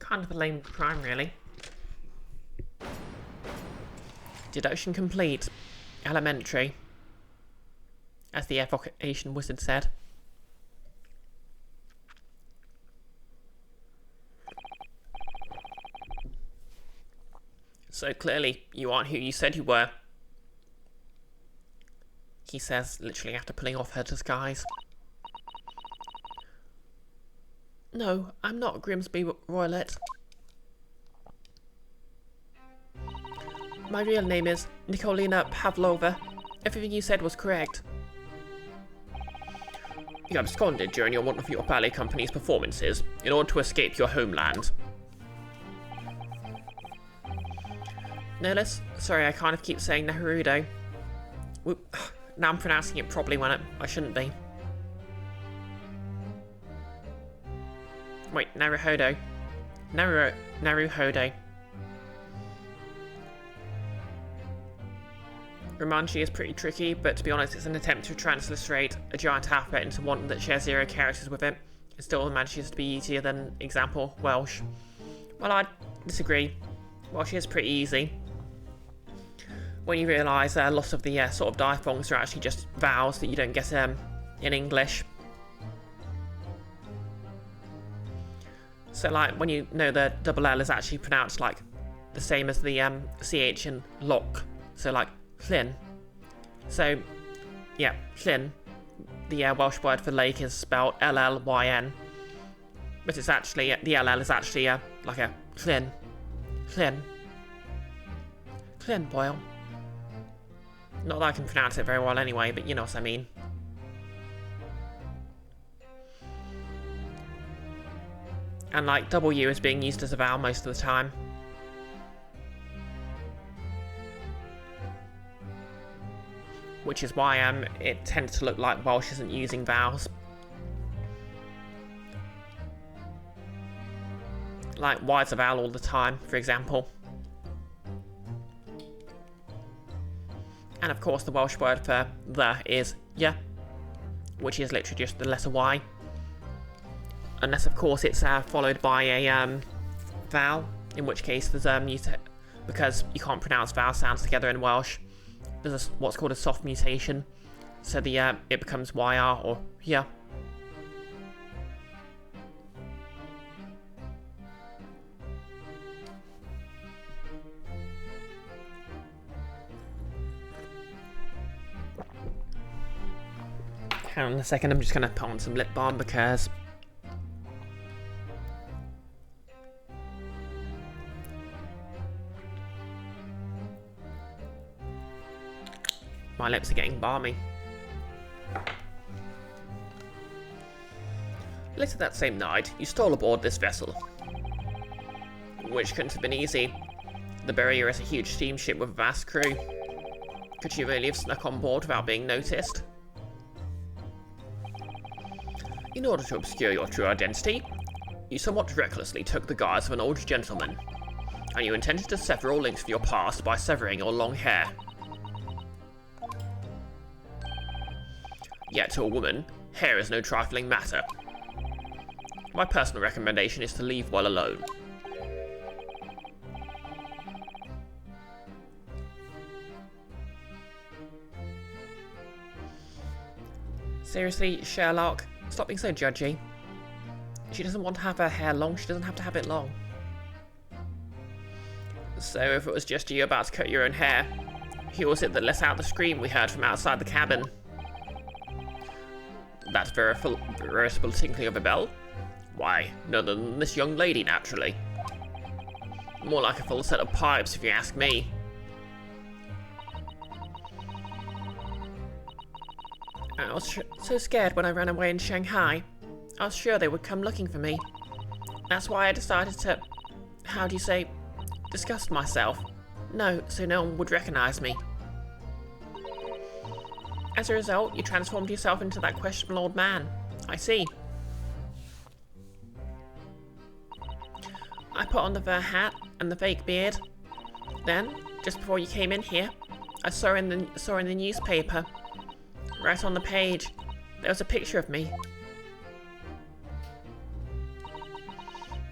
Kind of a lame crime, really. Deduction complete. Elementary. As the evocation wizard said. So clearly, you aren't who you said you were. He says, literally after pulling off her disguise. No, I'm not Grimsby Roylett. My real name is Nikolina Pavlova. Everything you said was correct. You absconded during one of your ballet company's performances in order to escape your homeland. No less. Sorry, I kind of keep saying Naruto. Now I'm pronouncing it properly when I shouldn't be. Wait, Naruhodo. Naruhodo. Romanji is pretty tricky, but to be honest, it's an attempt to transliterate a giant alphabet into one that shares 0 characters with it. It still manages to be easier than, example, Welsh. Well, I disagree. Welsh is pretty easy. When you realise a lot of the sort of diphthongs are actually just vowels that you don't get in English. So, like, when you know the double L is actually pronounced, like, the same as the CH in lock. So, like, Llyn. So, yeah, Llyn. The Welsh word for lake is spelled L-L-Y-N. But it's actually, the L-L is actually like a Llyn. Llyn. Llyn boil. Not that I can pronounce it very well anyway, but you know what I mean. And like W is being used as a vowel most of the time. Which is why it tends to look like Welsh isn't using vowels. Like Y is a vowel all the time, for example. And of course the Welsh word for the is yeah, which is literally just the letter Y. Unless of course it's followed by a vowel, in which case there's because you can't pronounce vowel sounds together in Welsh, there's what's called a soft mutation, so the it becomes YR or yeah. Hang on a second, I'm just going to put on some lip balm because my lips are getting balmy. Later that same night, you stole aboard this vessel, which couldn't have been easy. The Barrier is a huge steamship with a vast crew. Could you really have snuck on board without being noticed? In order to obscure your true identity, you somewhat recklessly took the guise of an old gentleman, and you intended to sever all links with your past by severing your long hair. Yet to a woman, hair is no trifling matter. My personal recommendation is to leave well alone. Seriously, Sherlock, stop being so judgy. She doesn't want to have her hair long, she doesn't have to have it long. So if it was just you about to cut your own hair, who was it that let out the scream we heard from outside the cabin? That veritable tinkling of a bell? Why, no other than this young lady, naturally. More like a full set of pipes, if you ask me. I was so scared when I ran away in Shanghai. I was sure they would come looking for me. That's why I decided to, how do you say, disgust myself. So no one would recognize me. As a result, you transformed yourself into that questionable old man. I see. I put on the fur hat and the fake beard. Then, just before you came in here, I saw in the newspaper, right on the page, there was a picture of me.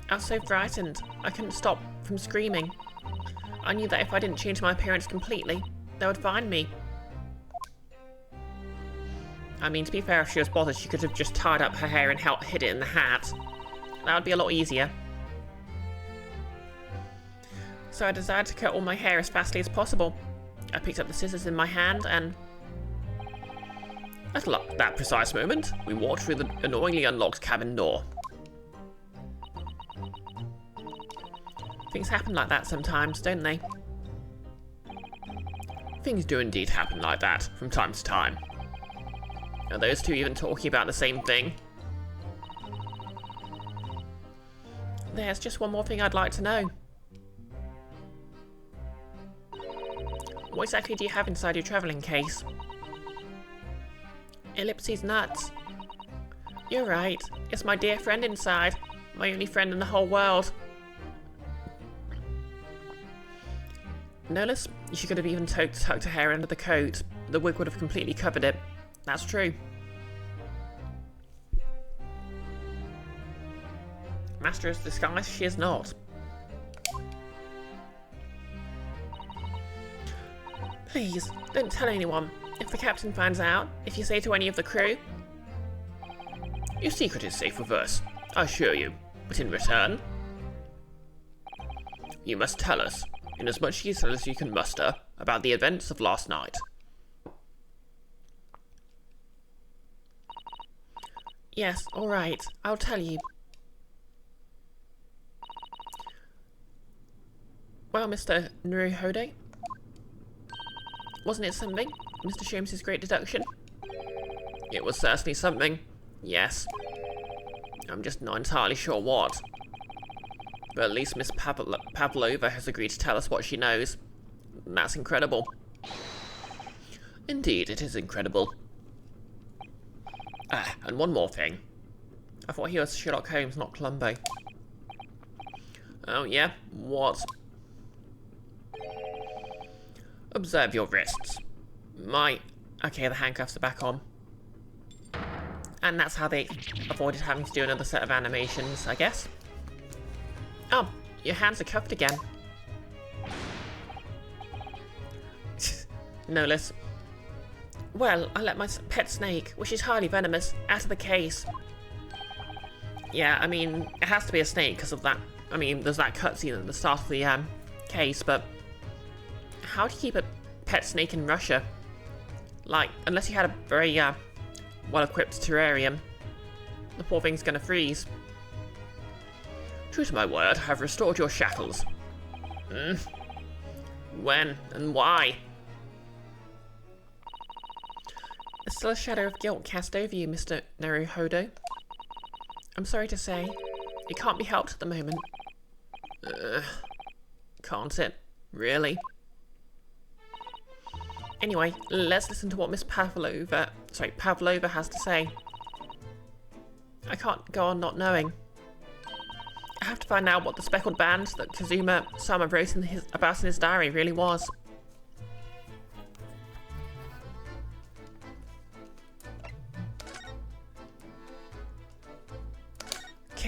I was so frightened, I couldn't stop from screaming. I knew that if I didn't change my appearance completely, they would find me. I mean, to be fair, if she was bothered, she could have just tied up her hair and hid it in the hat. That would be a lot easier. So I decided to cut all my hair as fastly as possible. I picked up the scissors in my hand and... At that precise moment, we walked through the annoyingly unlocked cabin door. Things happen like that sometimes, don't they? Things do indeed happen like that, from time to time. Are those two even talking about the same thing? There's just one more thing I'd like to know. What exactly do you have inside your travelling case? Ellipsy's nuts. You're right, it's my dear friend inside. My only friend in the whole world. Notice, she could have even tucked her hair under the coat. The wig would have completely covered it. That's true. Master of disguise, she is not. Please, don't tell anyone. If the captain finds out, if you say to any of the crew... Your secret is safe with us, I assure you. But in return... you must tell us, in as much detail as you can muster, about the events of last night. Yes, alright, I'll tell you. Well, Mr. Naruhodo, wasn't it something? Mr. Sholmes' great deduction? It was certainly something, yes. I'm just not entirely sure what. But at least Miss Pavlova has agreed to tell us what she knows. That's incredible. Indeed, it is incredible. Ah, and one more thing. I thought he was Sherlock Holmes, not Columbo. Oh yeah? What? Observe your wrists. Okay, the handcuffs are back on. And that's how they avoided having to do another set of animations, I guess. Oh, your hands are cuffed again. No less. Well, I let my pet snake, which is highly venomous, out of the case. Yeah, I mean, it has to be a snake because of that. I mean, there's that cutscene at the start of the case, but how do you keep a pet snake in Russia? Like, unless you had a very well-equipped terrarium, the poor thing's gonna freeze. True to my word, I've restored your shackles. When and why? There's still a shadow of guilt cast over you, Mr. Naruhodo. I'm sorry to say, it can't be helped at the moment. Can't it? Really? Anyway, let's listen to what Miss Pavlova has to say. I can't go on not knowing. I have to find out what the speckled band that Kazuma-sama wrote about in his diary really was.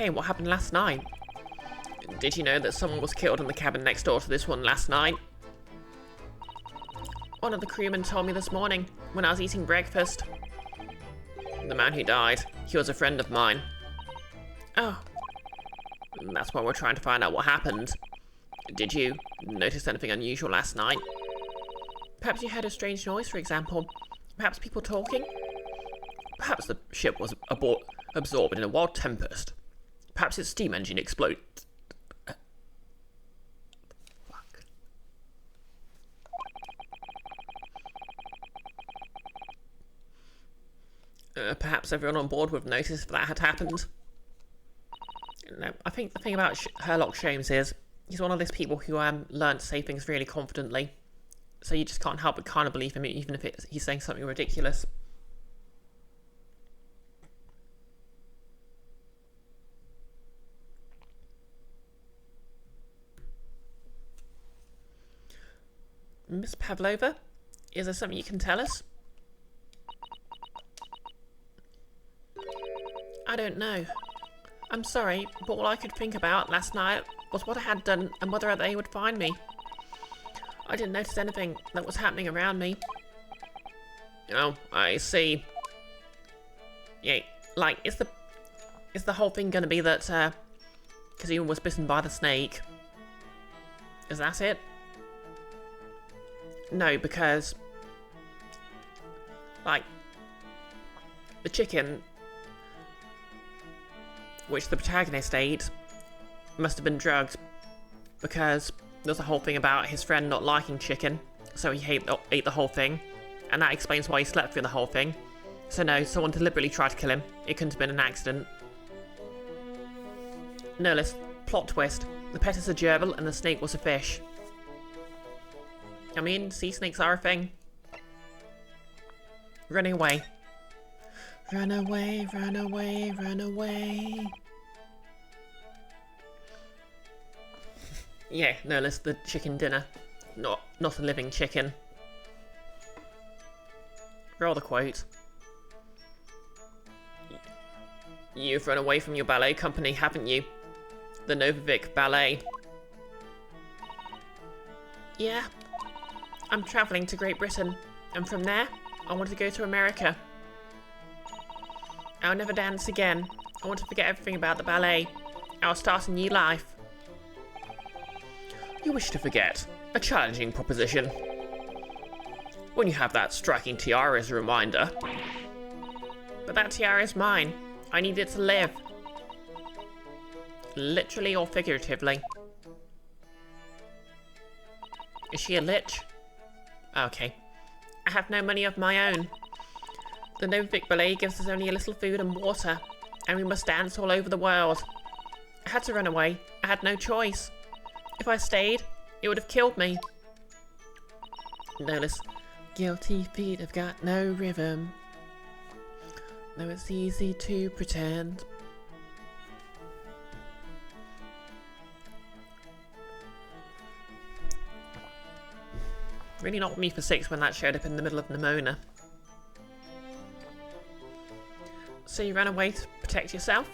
Okay, what happened last night? Did you know that someone was killed in the cabin next door to this one last night? One of the crewmen told me this morning when I was eating breakfast. The man who died, he was a friend of mine. Oh. That's why we're trying to find out what happened. Did you notice anything unusual last night? Perhaps you heard a strange noise, for example. Perhaps people talking? Perhaps the ship was absorbed in a wild tempest. Perhaps its steam engine exploded. Fuck. Perhaps everyone on board would have noticed if that had happened. No, I think the thing about Sherlock Holmes is he's one of those people who learn to say things really confidently. So you just can't help but kind of believe him, even if he's saying something ridiculous. Miss Pavlova, is there something you can tell us? I don't know. I'm sorry, but all I could think about last night was what I had done and whether they would find me. I didn't notice anything that was happening around me. Oh, I see. Yeah, like, is the whole thing gonna be that, Kazuma was bitten by the snake? Is that it? No, because, like, the chicken, which the protagonist ate, must have been drugged, because there's a whole thing about his friend not liking chicken, so he ate the whole thing, and that explains why he slept through the whole thing. So no, someone deliberately tried to kill him. It couldn't have been an accident. No, let's plot twist. The pet is a gerbil and the snake was a fish. I mean, sea snakes are a thing. Running away. Run away, run away, run away. Yeah, no, that's the chicken dinner. Not a living chicken. Roll the quote. You've run away from your ballet company, haven't you? The Novovic Ballet. Yeah. I'm travelling to Great Britain, and from there, I want to go to America. I'll never dance again. I want to forget everything about the ballet. I'll start a new life. You wish to forget. A challenging proposition. When you have that striking tiara as a reminder. But that tiara is mine. I need it to live. Literally or figuratively. Is she a lich? Okay. I have no money of my own. The Novovic Ballet gives us only a little food and water, and we must dance all over the world. I had to run away. I had no choice. If I stayed, it would have killed me. Notice, guilty feet have got no rhythm. Though it's easy to pretend. Really knocked me for 6 when that showed up in the middle of Nimona. So you ran away to protect yourself?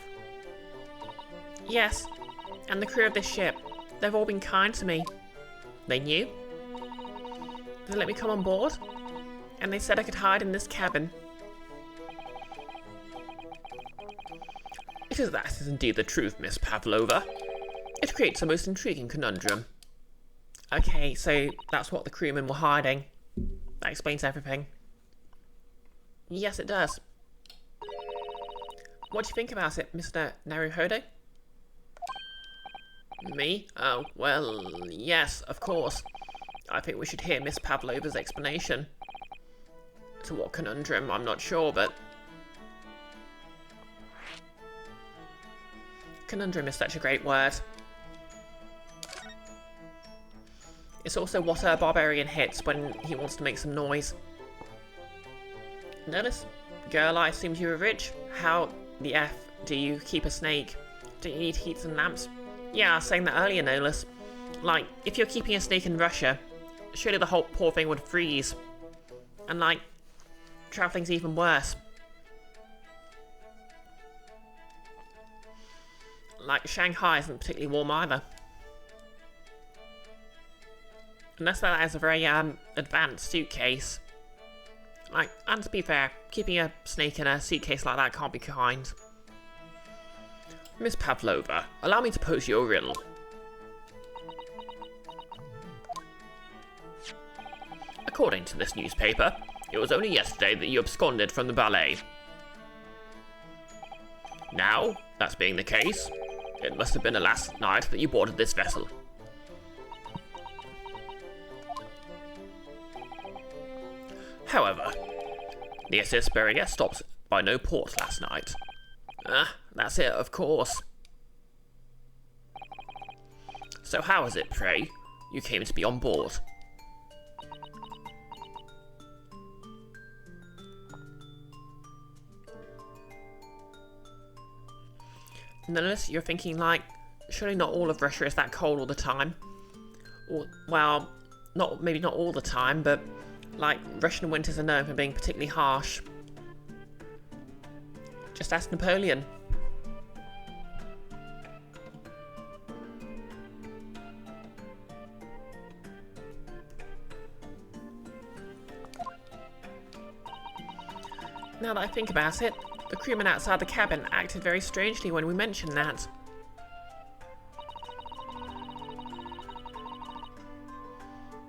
Yes, and the crew of this ship. They've all been kind to me. They knew? They let me come on board, and they said I could hide in this cabin. That is indeed the truth, Miss Pavlova. It creates a most intriguing conundrum. Okay, so that's what the crewmen were hiding. That explains everything. Yes, it does. What do you think about it, Mr. Naruhodo? Me? Oh, well, yes, of course. I think we should hear Miss Pavlova's explanation. To what conundrum, I'm not sure, but... Conundrum is such a great word. It's also what a barbarian hits when he wants to make some noise. Notice? Girl, I assumed you were rich. How the F do you keep a snake? Don't you need heats and lamps? Yeah, I was saying that earlier, no less. Like, if you're keeping a snake in Russia, surely the whole poor thing would freeze. And like, travelling's even worse. Like, Shanghai isn't particularly warm either. Unless that has a very, advanced suitcase. Like, and to be fair, keeping a snake in a suitcase like that can't be kind. Miss Pavlova, allow me to pose you a riddle. According to this newspaper, it was only yesterday that you absconded from the ballet. Now, that's being the case, it must have been the last night that you boarded this vessel. However, the BisectedBrioche stopped by no port last night. That's it, of course. So how is it, pray, you came to be on board? Unless you're thinking, like, surely not all of Russia is that cold all the time. Or, well, maybe not all the time, but, like, Russian winters are known for being particularly harsh. Just ask Napoleon. Now that I think about it, the crewman outside the cabin acted very strangely when we mentioned that.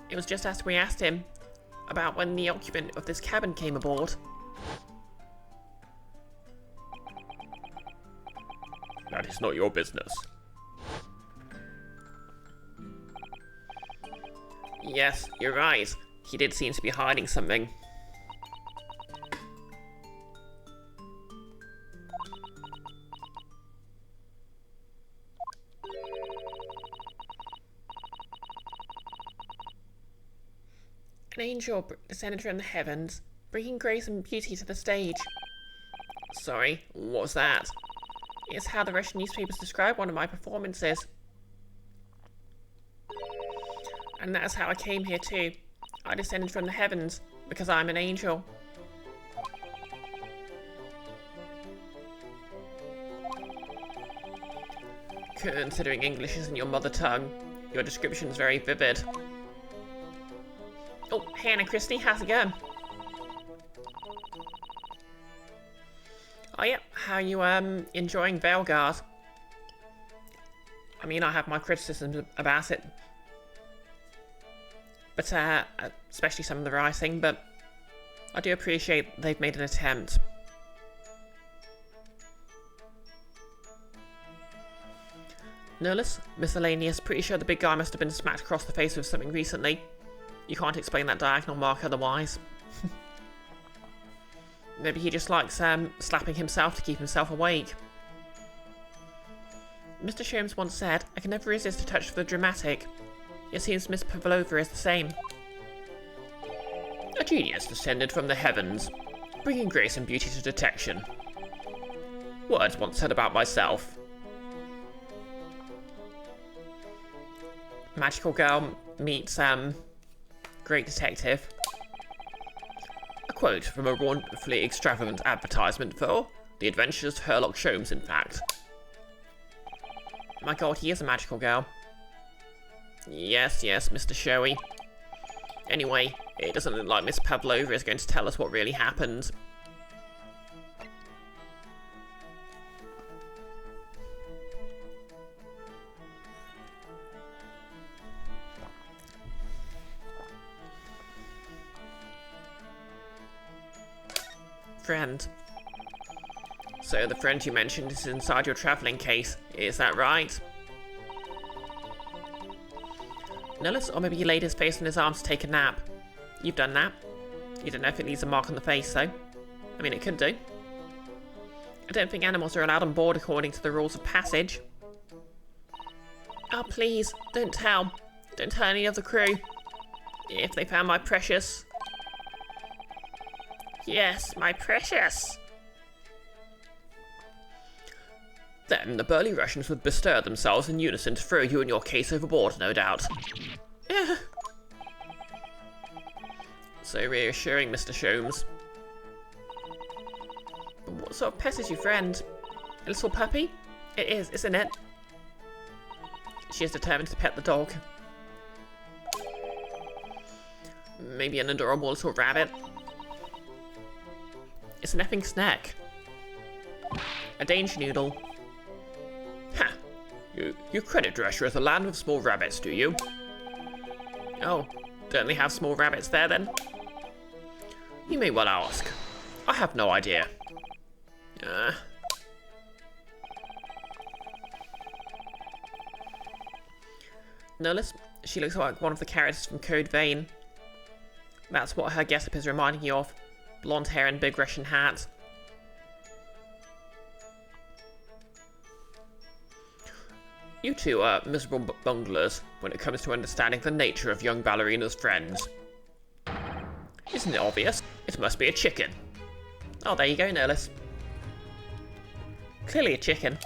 It was just after we asked him about when the occupant of this cabin came aboard. That is not your business. Yes, you're right. He did seem to be hiding something. An angel descended from the heavens, bringing grace and beauty to the stage. Sorry, what was that? It's how the Russian newspapers describe one of my performances. And that's how I came here too. I descended from the heavens, because I'm an angel. Considering English isn't your mother tongue, your description's very vivid. Oh, hey Anna Christie, how's it going? Oh yeah, how are you enjoying Veilguard? I mean, I have my criticisms about it. But, especially some of the writing, but I do appreciate they've made an attempt. Nullis, miscellaneous, pretty sure the big guy must have been smacked across the face with something recently. You can't explain that diagonal mark otherwise. Maybe he just likes slapping himself to keep himself awake. Mr. Sholmes once said, I can never resist a touch of the dramatic. It seems Miss Pavlova is the same. A genius descended from the heavens, bringing grace and beauty to detection. Words once said about myself. Magical girl meets, great detective. A quote from a wonderfully extravagant advertisement for The Adventures of Sherlock Sholmes, in fact. My god, he is a magical girl. Yes, Mr. Showy. Anyway, it doesn't look like Miss Pavlova is going to tell us what really happened. Friend. So the friend you mentioned is inside your travelling case, is that right? Nullis, or maybe he laid his face on his arms to take a nap. You've done that. You don't know if it leaves a mark on the face, though. I mean, it could do. I don't think animals are allowed on board according to the rules of passage. Oh, please, don't tell. Don't tell any of the crew. If they found my precious... Yes, my precious! Then the burly Russians would bestir themselves in unison to throw you and your case overboard, no doubt. So reassuring, Mr. Sholmes. But what sort of pet is your friend? A little puppy? It is, isn't it? She is determined to pet the dog. Maybe an adorable little rabbit. It's an effing snack. A danger noodle. Ha! You credit Drescher as a land of small rabbits, do you? Oh, don't they have small rabbits there then? You may well ask. I have no idea. Notice, she looks like one of the characters from Code Vein. That's what her getup is reminding you of. Blonde hair and big Russian hat. You two are miserable bunglers when it comes to understanding the nature of young Ballerina's friends. Isn't it obvious? It must be a chicken. Oh, there you go, Nerlis. Clearly a chicken.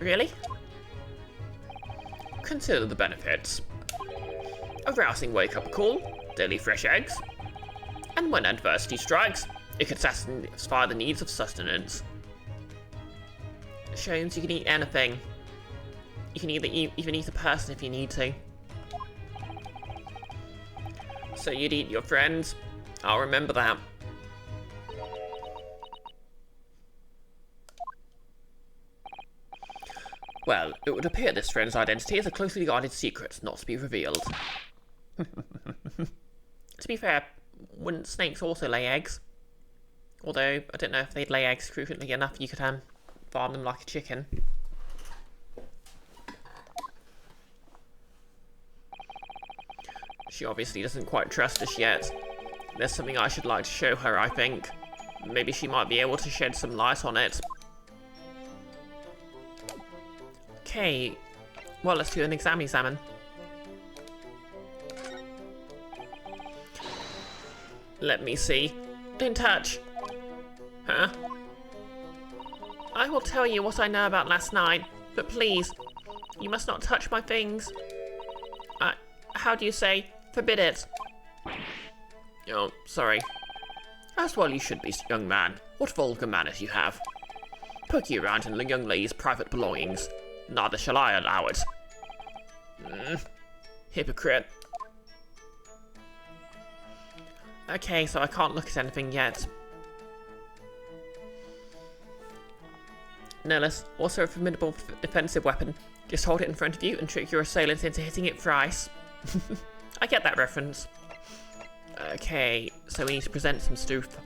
Really? Consider the benefits. A rousing wake-up call, daily fresh eggs, and when adversity strikes, it can satisfy the needs of sustenance. Shows you can eat anything. You can even eat a person if you need to. So you'd eat your friends? I'll remember that. Well, it would appear this friend's identity is a closely guarded secret, not to be revealed. To be fair, wouldn't snakes also lay eggs? Although, I don't know if they'd lay eggs frequently enough you could farm them like a chicken. She obviously doesn't quite trust us yet. There's something I should like to show her, I think. Maybe she might be able to shed some light on it. Okay, well, let's do an examine. Let me see. Don't touch. Huh? I will tell you what I know about last night, but please, you must not touch my things. How do you say, forbid it? Oh, sorry. As well you should be, young man. What vulgar manners you have. Poking around in the young lady's private belongings. Neither shall I allow it. Hypocrite. Okay, so I can't look at anything yet. Nerlis, also a formidable defensive weapon. Just hold it in front of you and trick your assailant into hitting it thrice. I get that reference. Okay, so we need to present some stuff.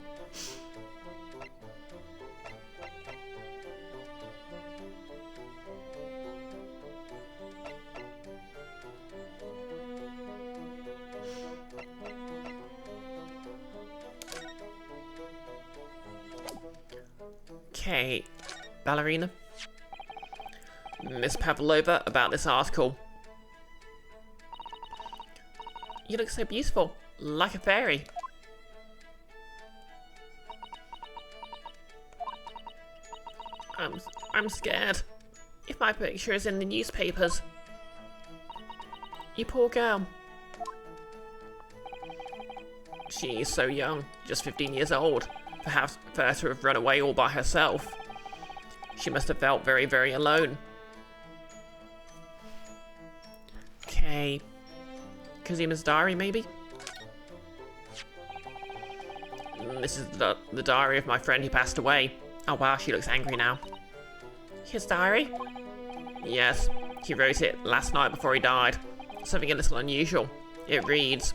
Okay, Ballerina. Miss Pavlova, about this article. You look so beautiful, like a fairy. I'm scared. If my picture is in the newspapers. You poor girl. She is so young, just 15 years old. Perhaps for her to have run away all by herself. She must have felt very, very alone. Okay. Kazima's diary, maybe? This is the diary of my friend who passed away. Oh wow, she looks angry now. His diary? Yes, he wrote it last night before he died. Something a little unusual. It reads,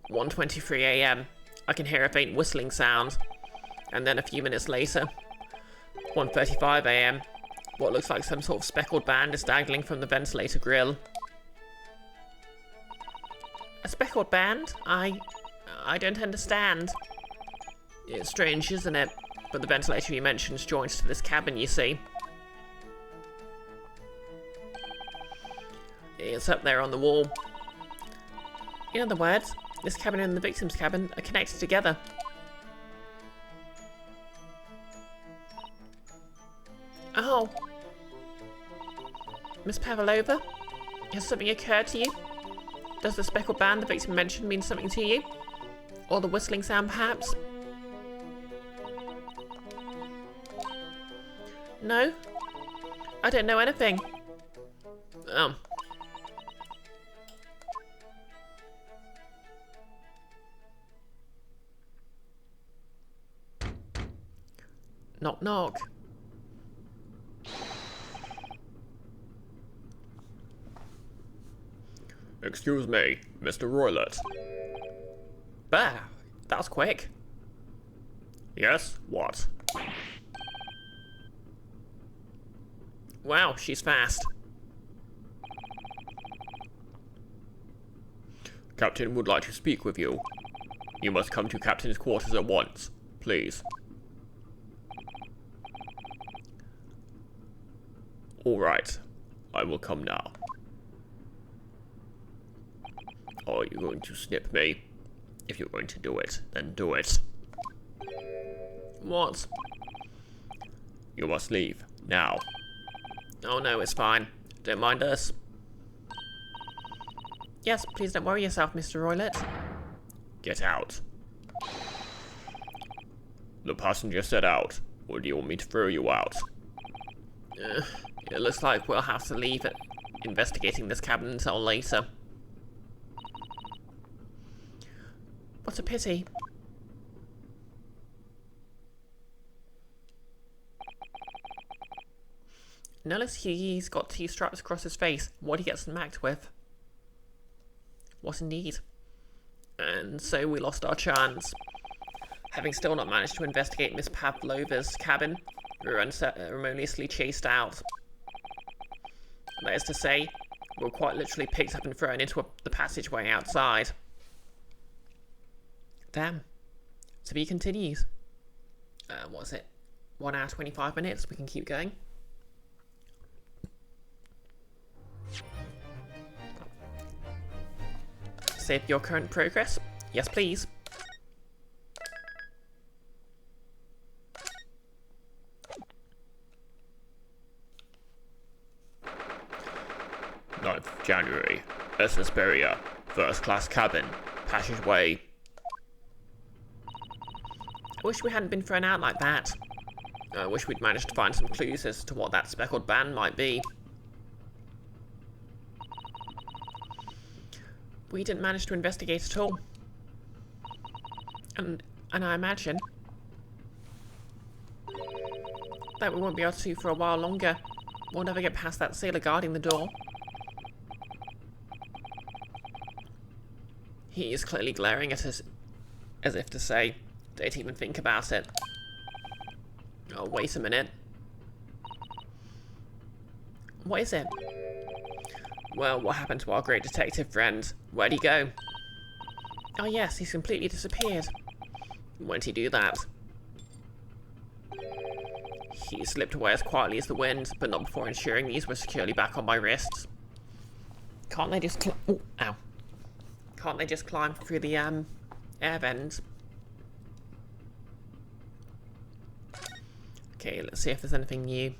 1:23 AM. I can hear a faint whistling sound. And then a few minutes later, 1:35 AM. What looks like some sort of speckled band is dangling from the ventilator grill. A speckled band? I don't understand. It's strange, isn't it? But the ventilator you mentioned is joined to this cabin, you see. It's up there on the wall. In other words, this cabin and the victim's cabin are connected together. Oh. Miss Pavlova? Has something occurred to you? Does the speckled band the victim mentioned mean something to you? Or the whistling sound, perhaps? No? I don't know anything. Knock knock. Excuse me, Mr. Roylett. Bah, that was quick. Yes? What? Wow, she's fast. Captain would like to speak with you. You must come to Captain's quarters at once, please. All right, I will come now. Are you going to snip me? If you're going to do it, then do it. What? You must leave, now. Oh no, it's fine. Don't mind us. Yes, please don't worry yourself, Mr. Roylett. Get out. The passenger said out, or do you want me to throw you out? It looks like we'll have to leave it investigating this cabin until later. What a pity. Notice he's got 2 stripes across his face. What he gets smacked with. What indeed. And so we lost our chance. Having still not managed to investigate Miss Pavlova's cabin, we were unceremoniously chased out. That is to say, we were quite literally picked up and thrown into the passageway outside. Damn. To be continued. What is it? 1 hour 25 minutes. We can keep going. Save your current progress? Yes, please. January, BisectedBrioche, first class cabin, passageway. I wish we hadn't been thrown out like that. I wish we'd managed to find some clues as to what that speckled band might be. We didn't manage to investigate at all. And I imagine that we won't be able to for a while longer. We'll never get past that sailor guarding the door. He is clearly glaring at us as if to say, don't even think about it. Oh, wait a minute. What is it? Well, what happened to our great detective friend? Where'd he go? Oh yes, he's completely disappeared. When'd he do that? He slipped away as quietly as the wind, but not before ensuring these were securely back on my wrists. Can't they just ow. Can't they just climb through the air vents? Okay, let's see if there's anything new.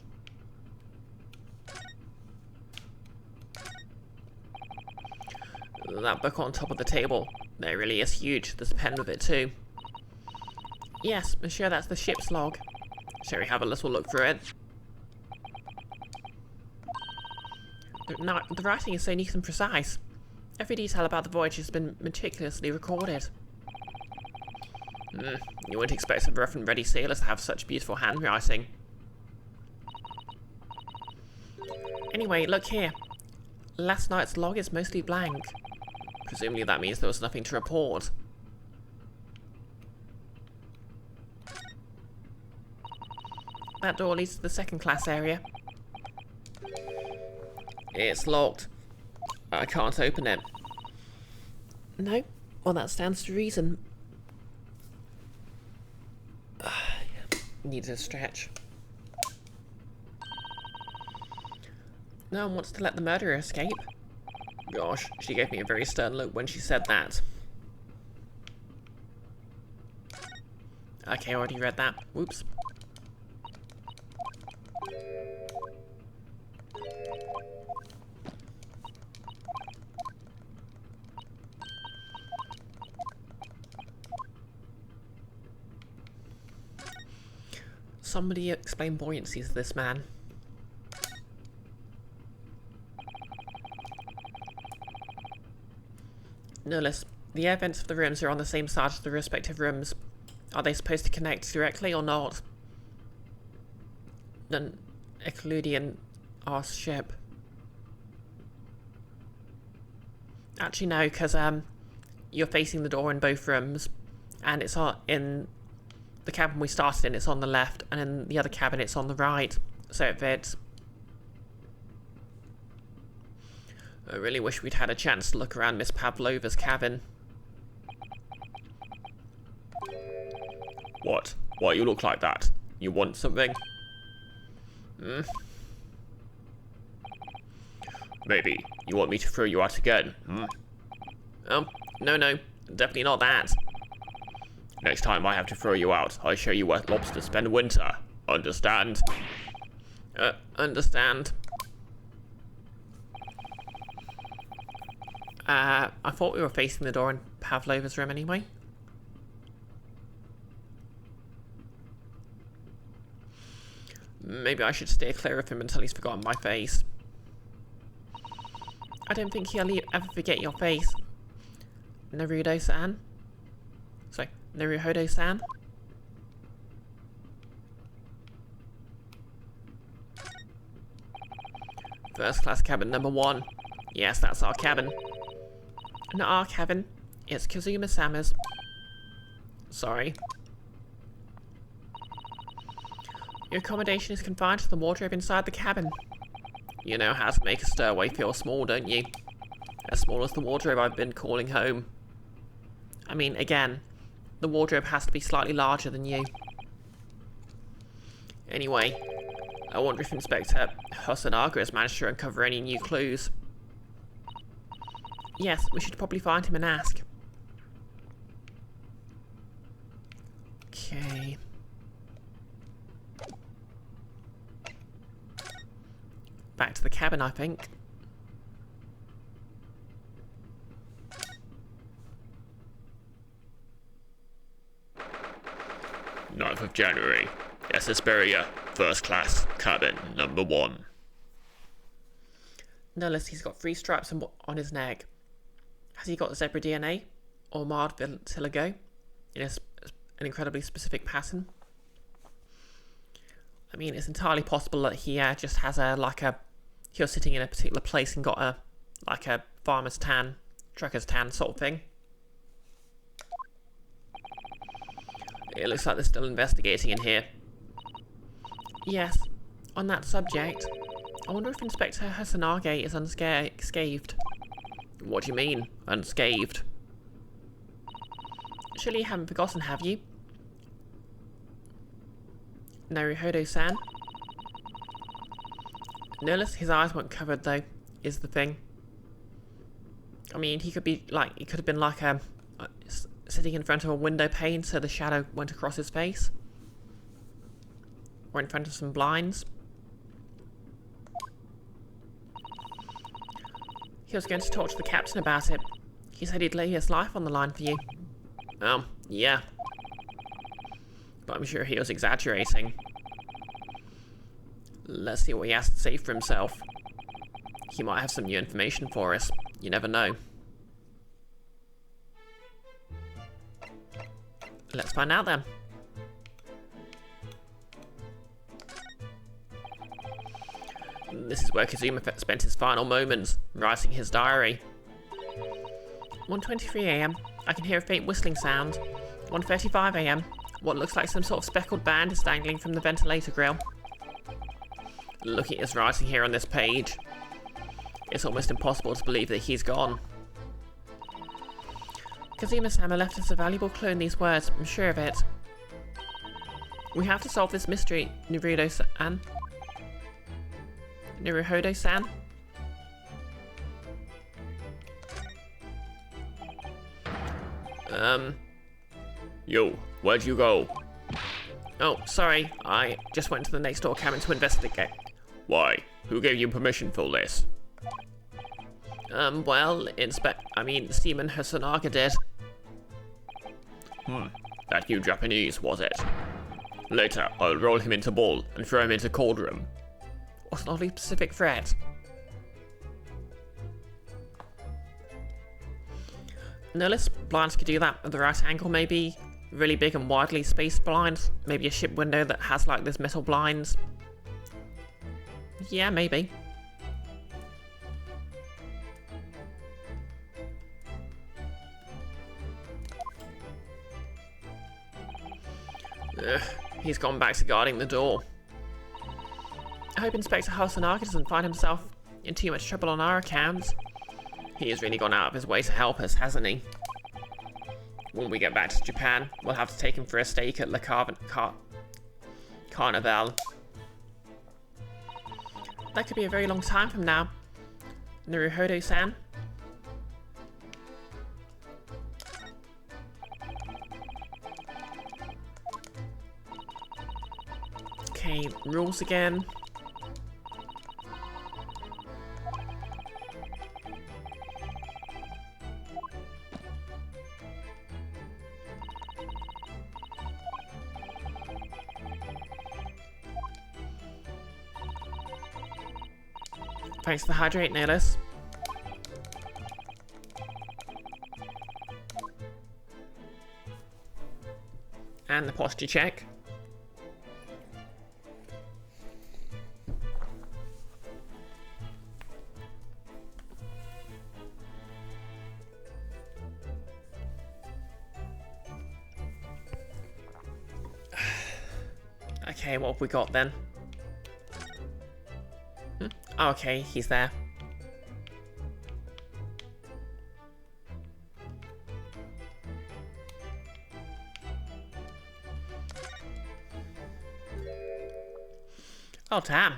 That book on top of the table. That really is huge. There's a pen with it too. Yes, monsieur, that's the ship's log. Shall we have a little look through it? No, the writing is so neat and precise. Every detail about the voyage has been meticulously recorded. You wouldn't expect a rough and ready sailor to have such beautiful handwriting. Anyway, look here. Last night's log is mostly blank. Presumably that means there was nothing to report. That door leads to the second class area. It's locked. I can't open it. No? Well, that stands to reason. Needs a stretch. No one wants to let the murderer escape. Gosh, she gave me a very stern look when she said that. Okay, I already read that. Whoops. Somebody explain buoyancy to this man. Nullis, the air vents of the rooms are on the same side as the respective rooms. Are they supposed to connect directly or not? Then Ecludian asks ship. Actually no, because you're facing the door in both rooms, and it's in the cabin we started in, it's on the left, and in the other cabin it's on the right, so it fits. I really wish we'd had a chance to look around Miss Pavlova's cabin. What? Why you look like that? You want something? Maybe you want me to throw you out again? No, definitely not that. Next time I have to throw you out, I'll show you where lobsters spend winter. Understand? Understand. I thought we were facing the door in Pavlova's room anyway. Maybe I should steer clear of him until he's forgotten my face. I don't think he'll ever forget your face. Naruto-san? Sorry, Naruhodo-san? First class cabin number 1. Yes, that's our cabin. Not our cabin. It's Kazuma-sama's. Sorry. Your accommodation is confined to the wardrobe inside the cabin. You know how to make a stairway feel small, don't you? As small as the wardrobe I've been calling home. I mean, again, the wardrobe has to be slightly larger than you. Anyway, I wonder if Inspector Hosonaga has managed to uncover any new clues. Yes, we should probably find him and ask. Okay. Back to the cabin, I think. 9th of January. BisectedBrioche, first class, cabin number 1. Nullis, he's got 3 stripes on his neck. Has he got zebra DNA? Or marred vitiligo? In an incredibly specific pattern? I mean, it's entirely possible that he just has he was sitting in a particular place and got a farmer's tan, trucker's tan sort of thing. It looks like they're still investigating in here. Yes, on that subject, I wonder if Inspector Hosonaga is unscathed. What do you mean, unscathed? Surely you haven't forgotten, have you? Naruhodo-san? Nullis, his eyes weren't covered though, is the thing. I mean, he could have been sitting in front of a window pane so the shadow went across his face. Or in front of some blinds. He was going to talk to the captain about it. He said he'd lay his life on the line for you. Yeah. But I'm sure he was exaggerating. Let's see what he has to say for himself. He might have some new information for us. You never know. Let's find out then. This is where Kazuma spent his final moments, writing his diary. 1:23 AM. I can hear a faint whistling sound. 1:35 AM. What looks like some sort of speckled band is dangling from the ventilator grill. Looking at his writing here on this page, it's almost impossible to believe that he's gone. Kazuma-sama left us a valuable clue in these words, I'm sure of it. We have to solve this mystery, Naruto-san. Naruhodo-san? Yo, where'd you go? Oh, sorry, I just went to the next door cabin to investigate. Why? Who gave you permission for this? Well, Seaman Hosonaga did. That you Japanese, was it? Later, I'll roll him into ball and throw him into cauldron. What an oddly specific threat. Notice blinds could do that at the right angle, maybe really big and widely spaced blinds. Maybe a ship window that has like this metal blinds. Yeah, maybe. He's gone back to guarding the door. I hope Inspector Hasanaka doesn't find himself in too much trouble on our account. He has really gone out of his way to help us, hasn't he? When we get back to Japan, we'll have to take him for a steak at Carnival. That could be a very long time from now. Naruhodo-san. Okay, rules again. Thanks for the hydrate, Nihilus. And the posture check. Okay, what have we got then? Okay, he's there. Oh, damn.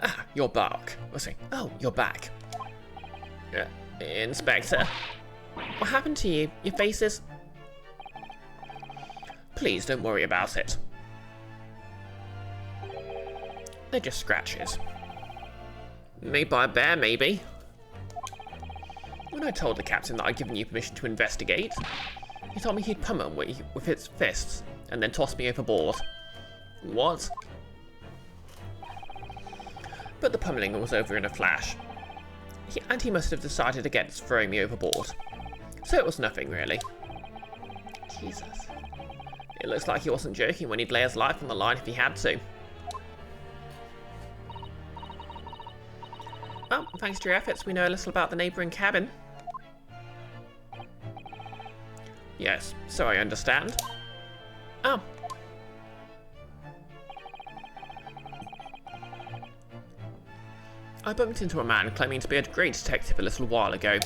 Ah, you're back. Oh, you're back. Inspector. What happened to you? Your face is... Please don't worry about it. They're just scratches. Made by a bear, maybe. When I told the captain that I'd given you permission to investigate, he told me he'd pummel me with his fists and then toss me overboard. What? But the pummeling was over in a flash. He must have decided against throwing me overboard. So it was nothing, really. Jesus. It looks like he wasn't joking when he'd lay his life on the line if he had to. Well, thanks to your efforts, we know a little about the neighbouring cabin. Yes, so I understand. Oh. I bumped into a man claiming to be a great detective a little while ago.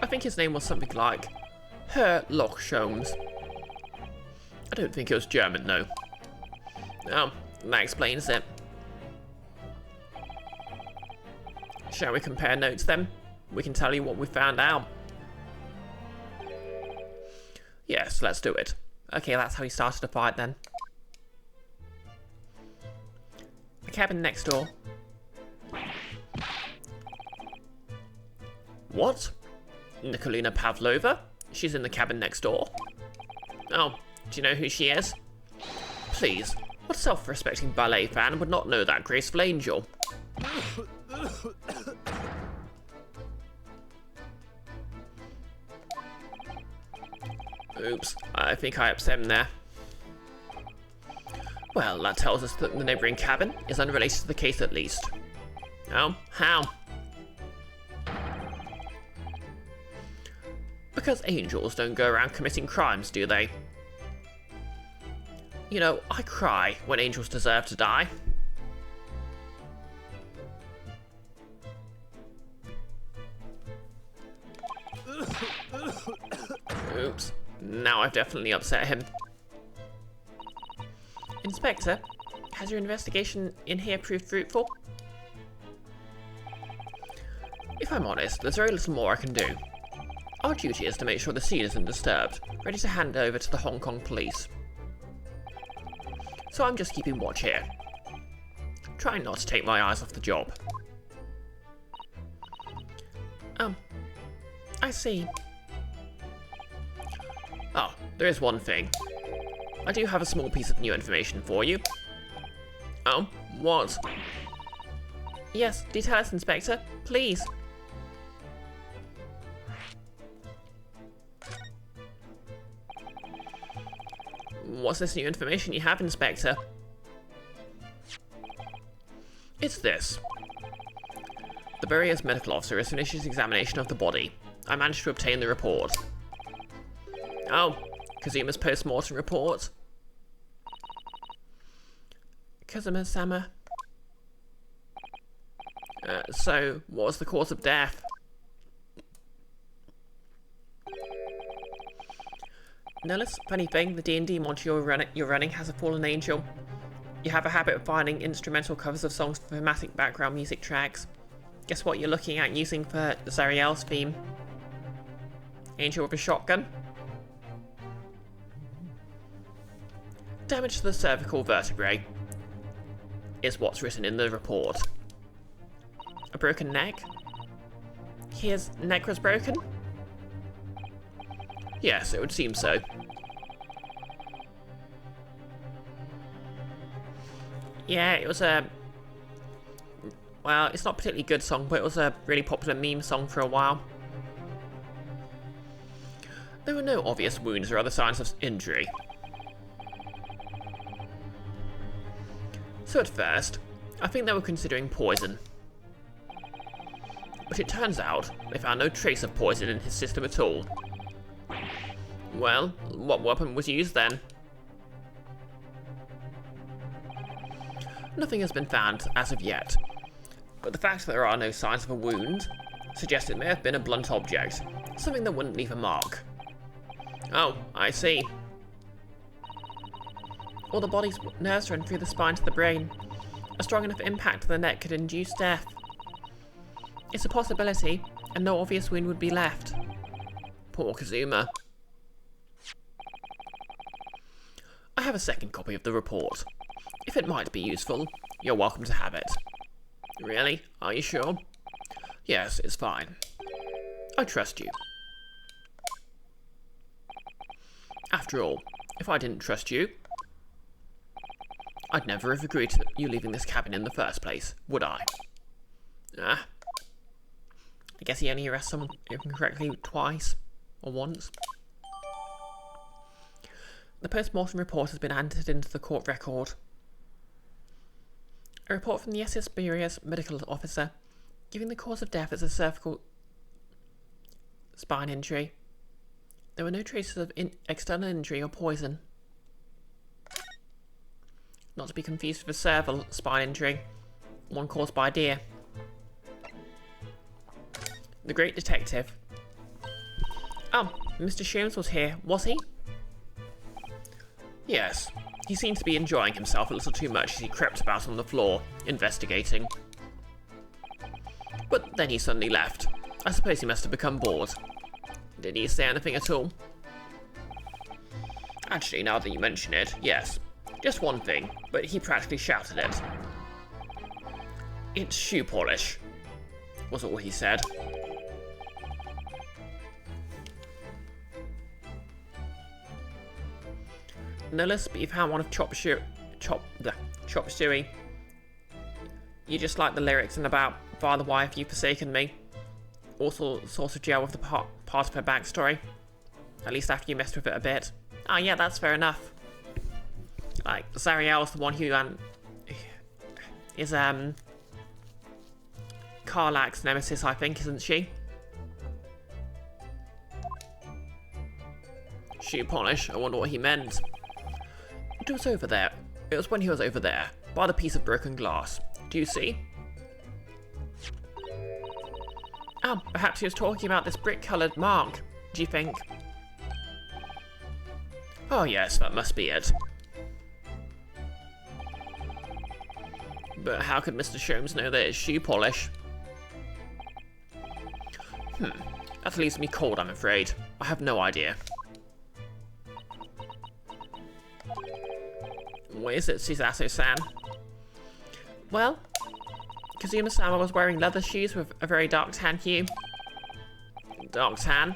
I think his name was something like Herr Lochsholmes. I don't think it was German, though. Oh, that explains it. Shall we compare notes then? We can tell you what we found out. Yes, let's do it. Okay, that's how he started a fight then. The cabin next door. What? Nikolina Pavlova? She's in the cabin next door. Oh, do you know who she is? Please, what self-respecting ballet fan would not know that graceful angel? Oops, I think I upset him there. Well, that tells us that the neighbouring cabin is unrelated to the case at least. Oh, how? Because angels don't go around committing crimes, do they? You know, I cry when angels deserve to die. Oops, now I've definitely upset him. Inspector, has your investigation in here proved fruitful? If I'm honest, there's very little more I can do. Our duty is to make sure the scene isn't disturbed, ready to hand over to the Hong Kong police. So I'm just keeping watch here. Trying not to take my eyes off the job. I see. Oh, there is one thing. I do have a small piece of new information for you. Oh, what? Yes, do tell us, Inspector, please. What's this new information you have, Inspector? It's this. The Barrier's medical officer has finished his examination of the body. I managed to obtain the report. Oh, Kazuma's post-mortem report? Kazuma-sama. So, what was the cause of death? Nellis, funny thing, the D&D module you're running has a fallen angel. You have a habit of finding instrumental covers of songs for thematic background music tracks. Guess what you're looking at using for Zariel's theme? Angel with a shotgun? Damage to the cervical vertebrae is what's written in the report. A broken neck? His neck was broken? Yes, it would seem so. Yeah, it was a... Well, it's not a particularly good song, but it was a really popular meme song for a while. There were no obvious wounds or other signs of injury. So at first, I think they were considering poison. But it turns out they found no trace of poison in his system at all. Well, what weapon was used then? Nothing has been found as of yet, but the fact that there are no signs of a wound suggests it may have been a blunt object, something that wouldn't leave a mark. Oh, I see. Or the body's nerves run through the spine to the brain. A strong enough impact to the neck could induce death. It's a possibility, and no obvious wound would be left. Poor Kazuma. I have a second copy of the report. If it might be useful, you're welcome to have it. Really? Are you sure? Yes, it's fine. I trust you. After all, if I didn't trust you, I'd never have agreed to you leaving this cabin in the first place, would I? Ah. I guess he only arrests someone incorrectly twice, or once. The post-mortem report has been entered into the court record. A report from the BisectedBrioche medical officer, giving the cause of death as a cervical spine injury. There were no traces of external injury or poison. Not to be confused with a cervical spine injury, one caused by a deer. The great detective. Oh, Mr. Sholmes was here, was he? Yes, he seemed to be enjoying himself a little too much as he crept about on the floor, investigating. But then he suddenly left. I suppose he must have become bored. Did he say anything at all? Actually, now that you mention it, yes. Just one thing, but he practically shouted it. It's shoe polish, was all he said. Nullis, but you found one of Chop Suey. You just like the lyrics and about Father, why have you forsaken me? Also sort of gel with the part of her backstory. At least after you messed with it a bit. Oh yeah, that's fair enough. Like, Zariel's the one who is Karlak's nemesis, I think, isn't she? Shoe polish, I wonder what he meant. It was over there. It was when he was over there, by the piece of broken glass. Do you see? Oh, perhaps he was talking about this brick-coloured mark, do you think? Oh yes, that must be it. But how could Mr. Sholmes know that it's shoe polish? That leaves me cold, I'm afraid. I have no idea. What is it, Suzato-san? Well, Kazuma-sama was wearing leather shoes with a very dark tan hue. Dark tan?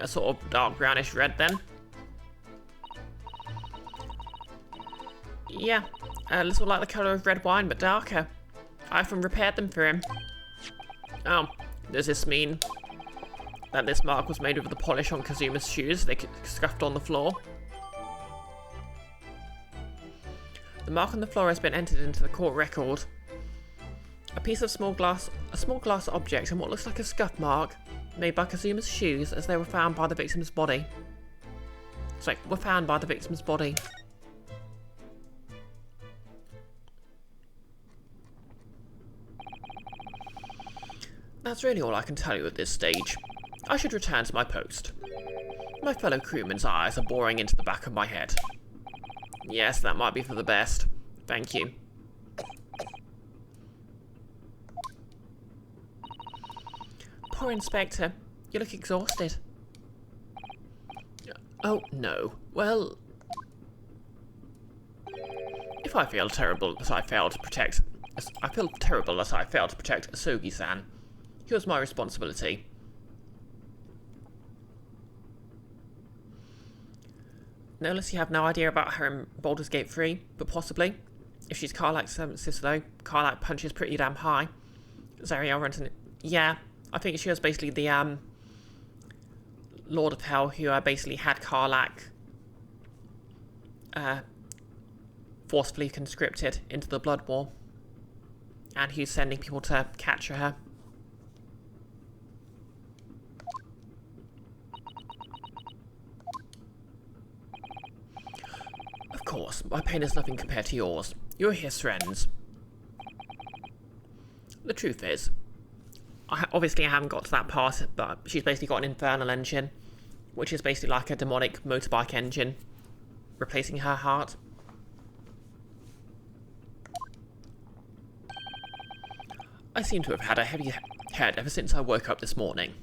Sort of dark brownish red then? Yeah, a little like the colour of red wine, but darker. I often repaired them for him. Oh, does this mean that this mark was made with the polish on Kazuma's shoes they scuffed on the floor? The mark on the floor has been entered into the court record. A small glass object and what looks like a scuff mark made by Kazuma's shoes as they were found by the victim's body. Were found by the victim's body. That's really all I can tell you at this stage. I should return to my post. My fellow crewmen's eyes are boring into the back of my head. Yes, that might be for the best. Thank you. Poor Inspector. You look exhausted. Oh, no. Well, if I feel terrible that I failed to protect... I feel terrible that I failed to protect Asogi-san. It was my responsibility. Notice you have no idea about her in Baldur's Gate 3, but possibly. If she's Karlak's sister though, Karlak punches pretty damn high. Zariel runs in... Yeah, I think she was basically the, Lord of Hell who basically had Karlak forcefully conscripted into the Blood War. And who's sending people to capture her. Of course, my pain is nothing compared to yours. You're his friends. The truth is, obviously I haven't got to that part, but she's basically got an infernal engine, which is basically like a demonic motorbike engine, replacing her heart. I seem to have had a heavy head ever since I woke up this morning.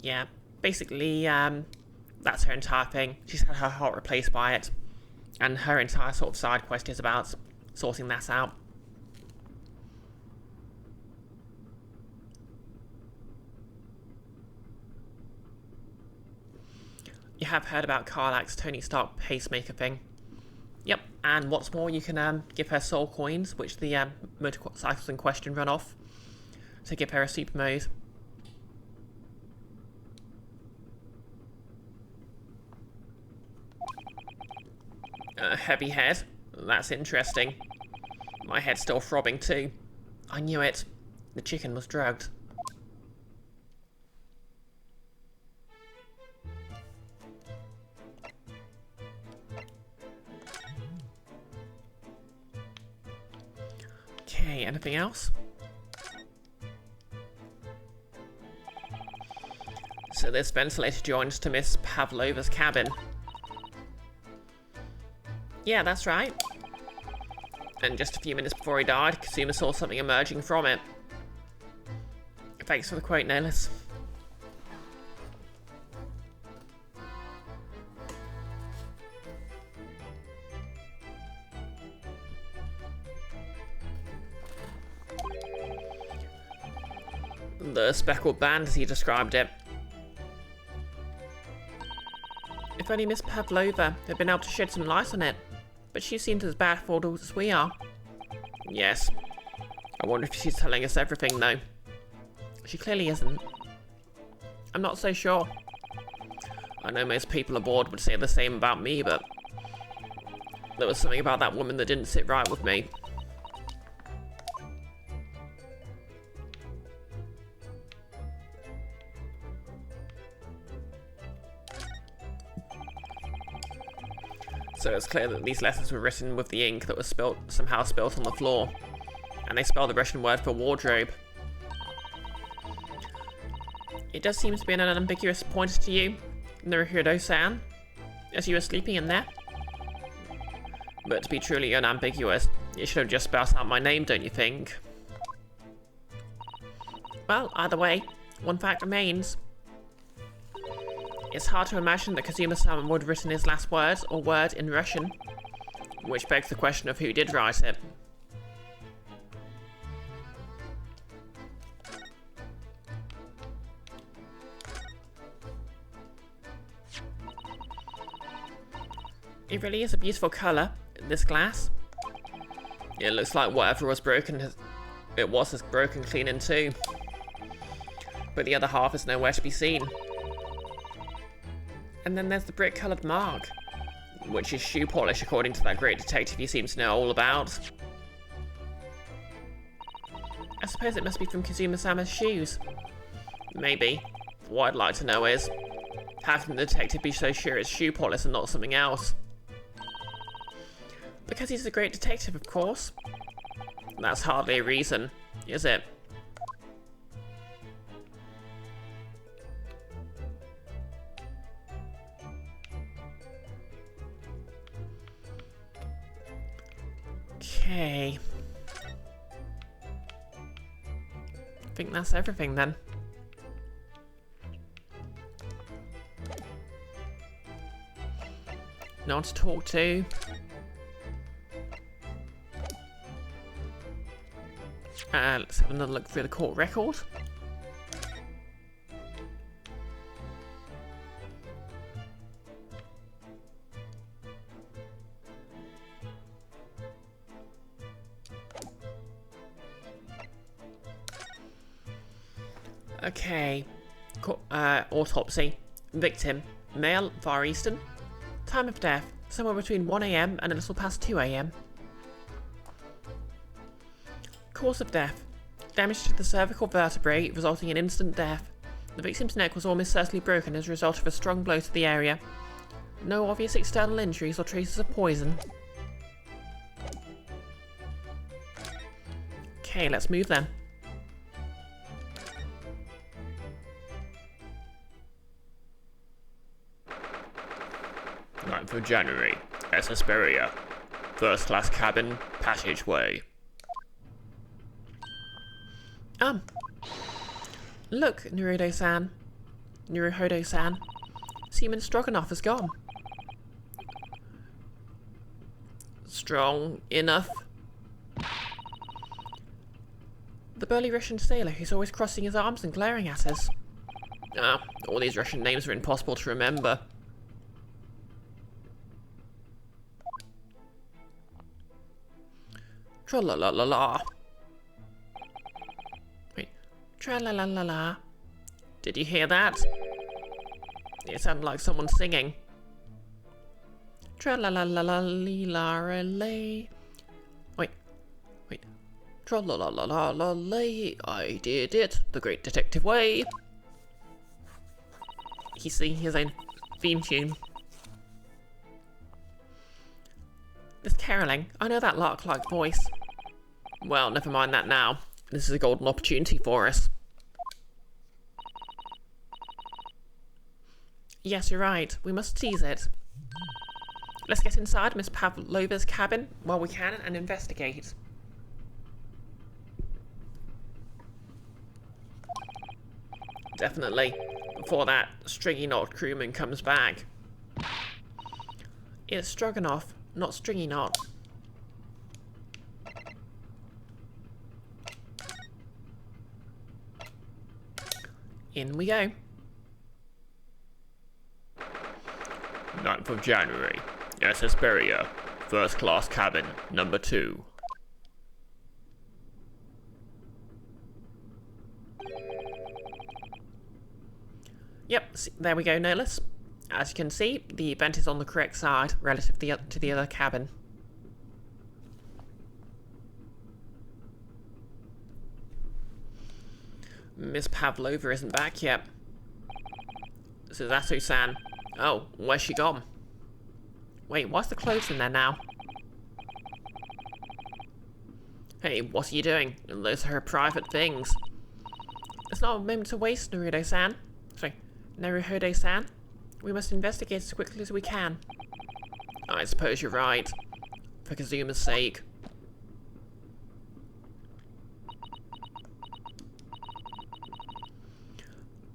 Yeah, basically, that's her entire thing. She's had her heart replaced by it, and her entire sort of side quest is about sorting that out. You have heard about Karlak's Tony Stark pacemaker thing. Yep, and what's more, you can give her soul coins, which the motorcycles in question run off, to give her a super mode. A heavy head? That's interesting. My head's still throbbing too. I knew it. The chicken was drugged. Okay, anything else? So this ventilator joins to Miss Pavlova's cabin. Yeah, that's right. And just a few minutes before he died, Kazuma saw something emerging from it. Thanks for the quote, Nelis. The speckled band, as he described it. If only Miss Pavlova had been able to shed some light on it, but she seems as bad fooled as we are. Yes. I wonder if she's telling us everything, though. She clearly isn't. I'm not so sure. I know most people aboard would say the same about me, but there was something about that woman that didn't sit right with me. So it's clear that these letters were written with the ink that was somehow spilt on the floor. And they spell the Russian word for wardrobe. It does seem to be an unambiguous pointer to you, Naruhido-san, as you were sleeping in there. But to be truly unambiguous, it should have just spelled out my name, don't you think? Well, either way, one fact remains. It's hard to imagine that Kazuma-sama would have written his last words or word in Russian, which begs the question of who did write it. It really is a beautiful colour, this glass. It looks like whatever was broken has broken clean in two. But the other half is nowhere to be seen. And then there's the brick-coloured mark. Which is shoe polish, according to that great detective you seem to know all about. I suppose it must be from Kazuma-sama's shoes. Maybe. What I'd like to know is, how can the detective be so sure it's shoe polish and not something else? Because he's a great detective, of course. That's hardly a reason, is it? Okay. I think that's everything then. No one to talk to. Let's have another look through the court record. Okay. Autopsy. Victim. Male, Far Eastern. Time of death. Somewhere between 1 AM and a little past 2 AM. Cause of death. Damage to the cervical vertebrae, resulting in instant death. The victim's neck was almost certainly broken as a result of a strong blow to the area. No obvious external injuries or traces of poison. Okay, let's move then. 9th of January, Hesperia. First class cabin, passageway. Look, Naruhodo-san. Seaman Stroganoff has gone. Strong enough? The burly Russian sailor who's always crossing his arms and glaring at us. All these Russian names are impossible to remember. Tra-la-la-la-la. Wait. Tra-la-la-la-la. Did you hear that? It sounded like someone singing. Tra-la-la-la-la-lee-la-ra-lay. Wait. Tra-la-la-la-la-la-lay. I did it the great detective way. He's singing his own theme tune. This caroling. I know that lark-like voice. Well, never mind that now. This is a golden opportunity for us. Yes, you're right. We must seize it. Let's get inside Miss Pavlova's cabin while we can and investigate. Definitely. Before that stringy knot crewman comes back. It's Stroganoff, not Stringy Knot. In we go. 9th of January, Hesperia. First class cabin, number 2. Yep, there we go, Nolis. As you can see, the vent is on the correct side relative to the other cabin. Miss Pavlova isn't back yet. Suzasu-san. Oh, where's she gone? Wait, why's the clothes in there now? Hey, what are you doing? Those are her private things. It's not a moment to waste, Naruhodo-san. Naruhodo-san. We must investigate as quickly as we can. I suppose you're right. For Kazuma's sake.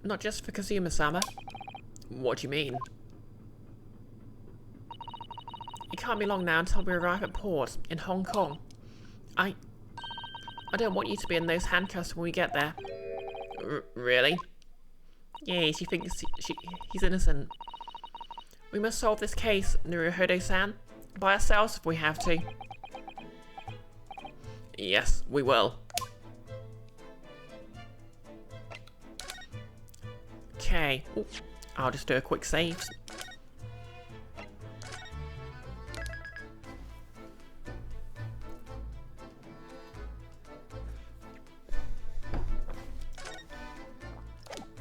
Not just for Kazuma-sama. What do you mean? It can't be long now until we arrive at port in Hong Kong. I don't want you to be in those handcuffs when we get there. Really? Yeah, she thinks he's innocent. We must solve this case, Naruhodo-san. By ourselves if we have to. Yes, we will. Okay. I'll just do a quick save.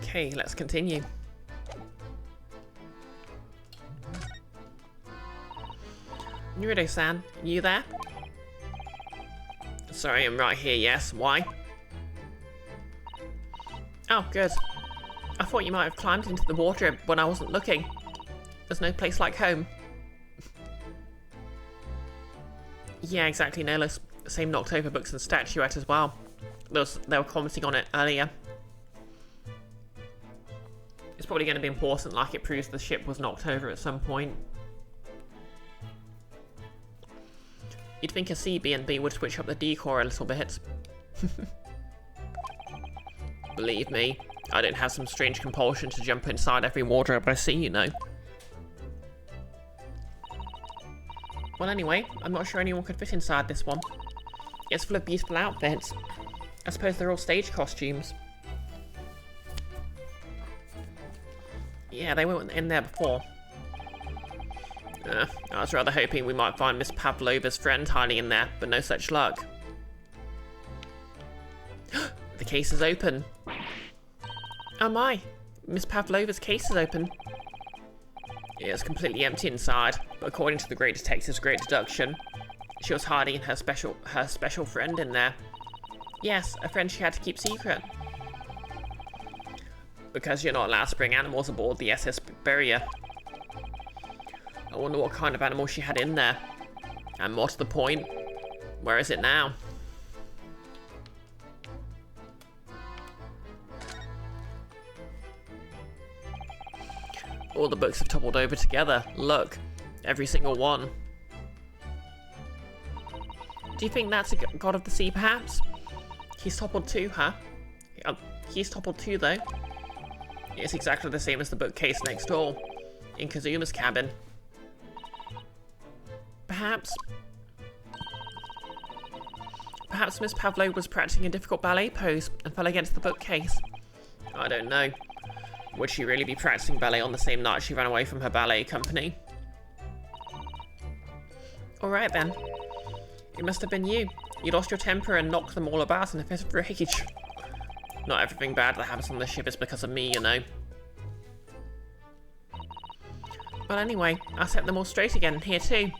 Okay, let's continue. Naruhodo-san, you there? Sorry, I'm right here, yes. Why? Oh, good. I thought you might have climbed into the wardrobe when I wasn't looking. There's no place like home. Yeah, exactly, Nolas. Same knocked over books and statuette as well. They were commenting on it earlier. It's probably going to be important, like it proves the ship was knocked over at some point. You'd think a CB&B would switch up the decor a little bit. Believe me, I don't have some strange compulsion to jump inside every wardrobe I see, you know. Well, anyway, I'm not sure anyone could fit inside this one. It's full of beautiful outfits. I suppose they're all stage costumes. Yeah, they weren't in there before. I was rather hoping we might find Miss Pavlova's friend hiding in there, but no such luck. The case is open. Oh my, Miss Pavlova's case is open. Yeah, it's completely empty inside, but according to the great detective's great deduction, she was hiding her special friend in there. Yes, a friend she had to keep secret. Because you're not allowed to bring animals aboard the SS Beria. I wonder what kind of animal she had in there. And more to the point, where is it now? All the books have toppled over together. Look, every single one. Do you think that's a god of the sea, perhaps? He's toppled too, huh? He's toppled too, though. It's exactly the same as the bookcase next door, in Kazuma's cabin. Perhaps Miss Pavlova was practicing a difficult ballet pose and fell against the bookcase. I don't know. Would she really be practicing ballet on the same night she ran away from her ballet company? Alright then. It must have been you. You lost your temper and knocked them all about in a fit of rage. Not everything bad that happens on the ship is because of me, you know. Well anyway, I set them all straight again here too.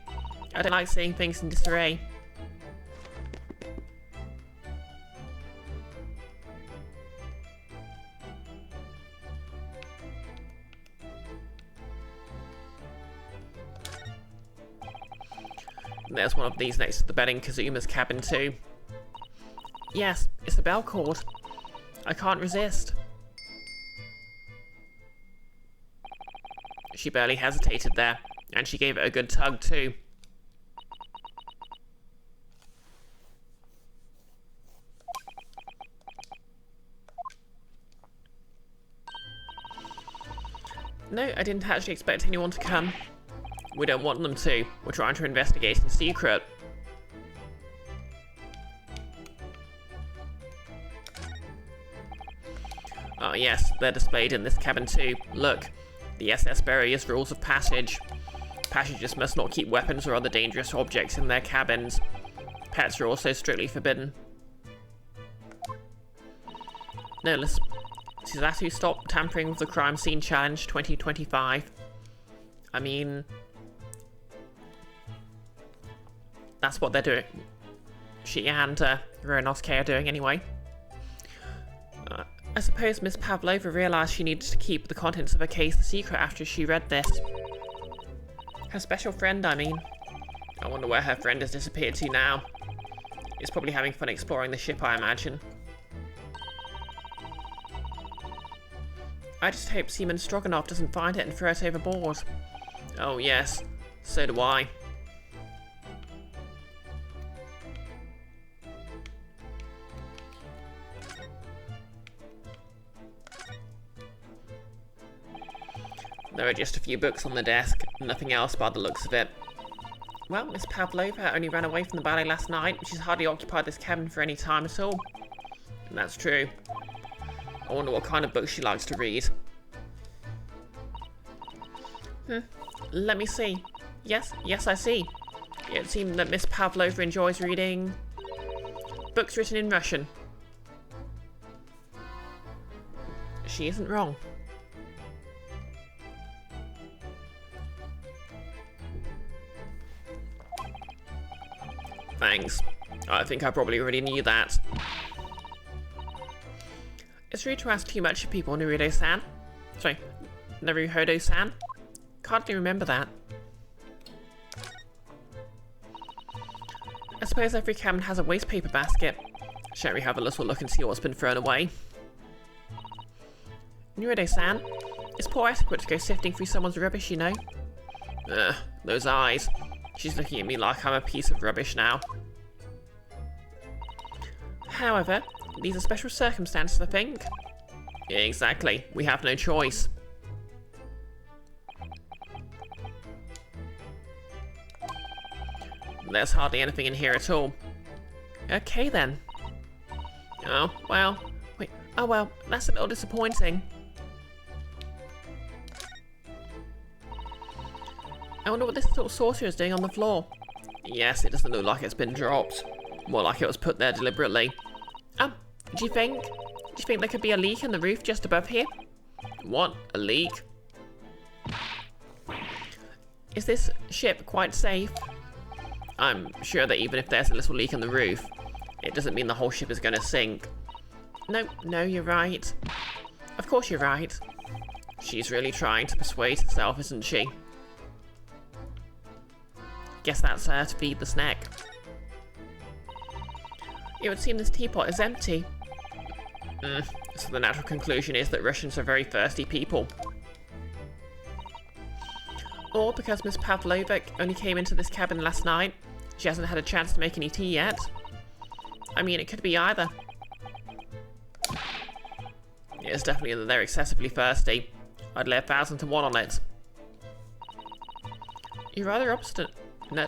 I don't like seeing things in disarray. There's one of these next to the bed in Kazuma's cabin too. Yes, it's a bell cord. I can't resist. She barely hesitated there, and she gave it a good tug too. No, I didn't actually expect anyone to come. We don't want them to. We're trying to investigate in secret. Oh yes, they're displayed in this cabin too. Look, the SS Barrier's rules of passage. Passengers must not keep weapons or other dangerous objects in their cabins. Pets are also strictly forbidden. No, listen. Suzaku, stop tampering with the crime scene challenge 2025. I mean, that's what they're doing. She and Ronosuke are doing anyway. I suppose Miss Pavlova realised she needed to keep the contents of her case a secret after she read this. Her special friend, I mean. I wonder where her friend has disappeared to now. It's probably having fun exploring the ship, I imagine. I just hope Seaman Stroganoff doesn't find it and throw it overboard. Oh yes, so do I. There are just a few books on the desk, nothing else by the looks of it. Well, Miss Pavlova only ran away from the ballet last night. She's hardly occupied this cabin for any time at all. That's true. I wonder what kind of books she likes to read. Let me see. Yes, I see. It seems that Miss Pavlova enjoys reading books written in Russian. She isn't wrong. Thanks. I think I probably already knew that. It's rude to ask too much of people, Naruto-san. Sorry, Naruhodo-san. Can't really remember that. I suppose every cabin has a waste paper basket. Shall we have a little look and see what's been thrown away? Naruto-san, it's poor etiquette to go sifting through someone's rubbish, you know. Those eyes. She's looking at me like I'm a piece of rubbish now. However, these are special circumstances, I think. Exactly. We have no choice. There's hardly anything in here at all. Okay then. Oh, well. Wait, oh well, that's a little disappointing. I wonder what this little saucer is doing on the floor. Yes, it doesn't look like it's been dropped. More like it was put there deliberately. Do you think there could be a leak in the roof just above here? What? A leak? Is this ship quite safe? I'm sure that even if there's a little leak in the roof, it doesn't mean the whole ship is going to sink. No, you're right. Of course you're right. She's really trying to persuade herself, isn't she? Guess that's her to feed the snack. It would seem this teapot is empty. So the natural conclusion is that Russians are very thirsty people. Or because Miss Pavlova only came into this cabin last night, she hasn't had a chance to make any tea yet. I mean, it could be either. It's definitely that they're excessively thirsty. I'd lay 1,000 to 1 on it. You're rather obstinate,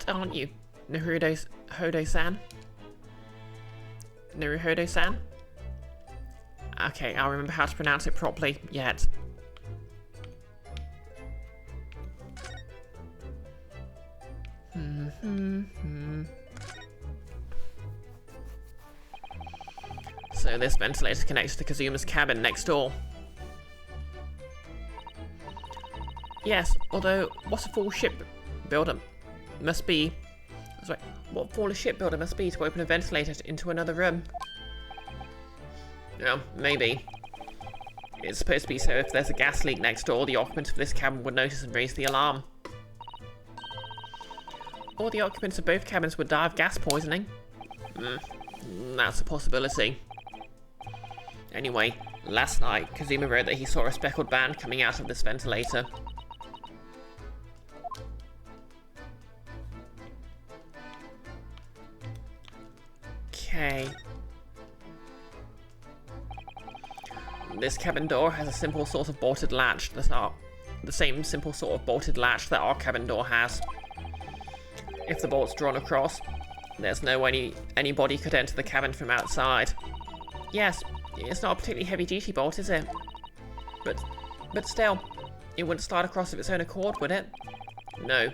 aren't you, Naruhodo-san? Naruhodo-san? Okay, I'll remember how to pronounce it properly yet. So this ventilator connects to Kazuma's cabin next door. Yes, although what a fool shipbuilder must be. Sorry, what fool a shipbuilder must be to open a ventilator into another room. Yeah, maybe. It's supposed to be so if there's a gas leak next door, the occupants of this cabin would notice and raise the alarm. Or the occupants of both cabins would die of gas poisoning. That's a possibility. Anyway, last night, Kazuma wrote that he saw a speckled band coming out of this ventilator. Okay. This cabin door has a simple sort of bolted latch the same simple sort of bolted latch that our cabin door has. If the bolt's drawn across, there's no way anybody could enter the cabin from outside. Yes, it's not a particularly heavy-duty bolt, is it? But still, it wouldn't slide across of its own accord, would it? No,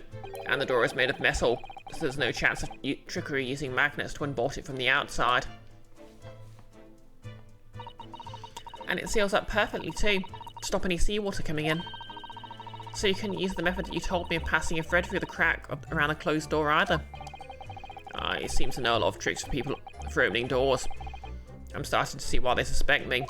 and the door is made of metal, so there's no chance of trickery using magnets to unbolt it from the outside. And it seals up perfectly too, to stop any seawater coming in. So you couldn't use the method that you told me of passing a thread through the crack around a closed door either. I seem to know a lot of tricks for opening doors. I'm starting to see why they suspect me.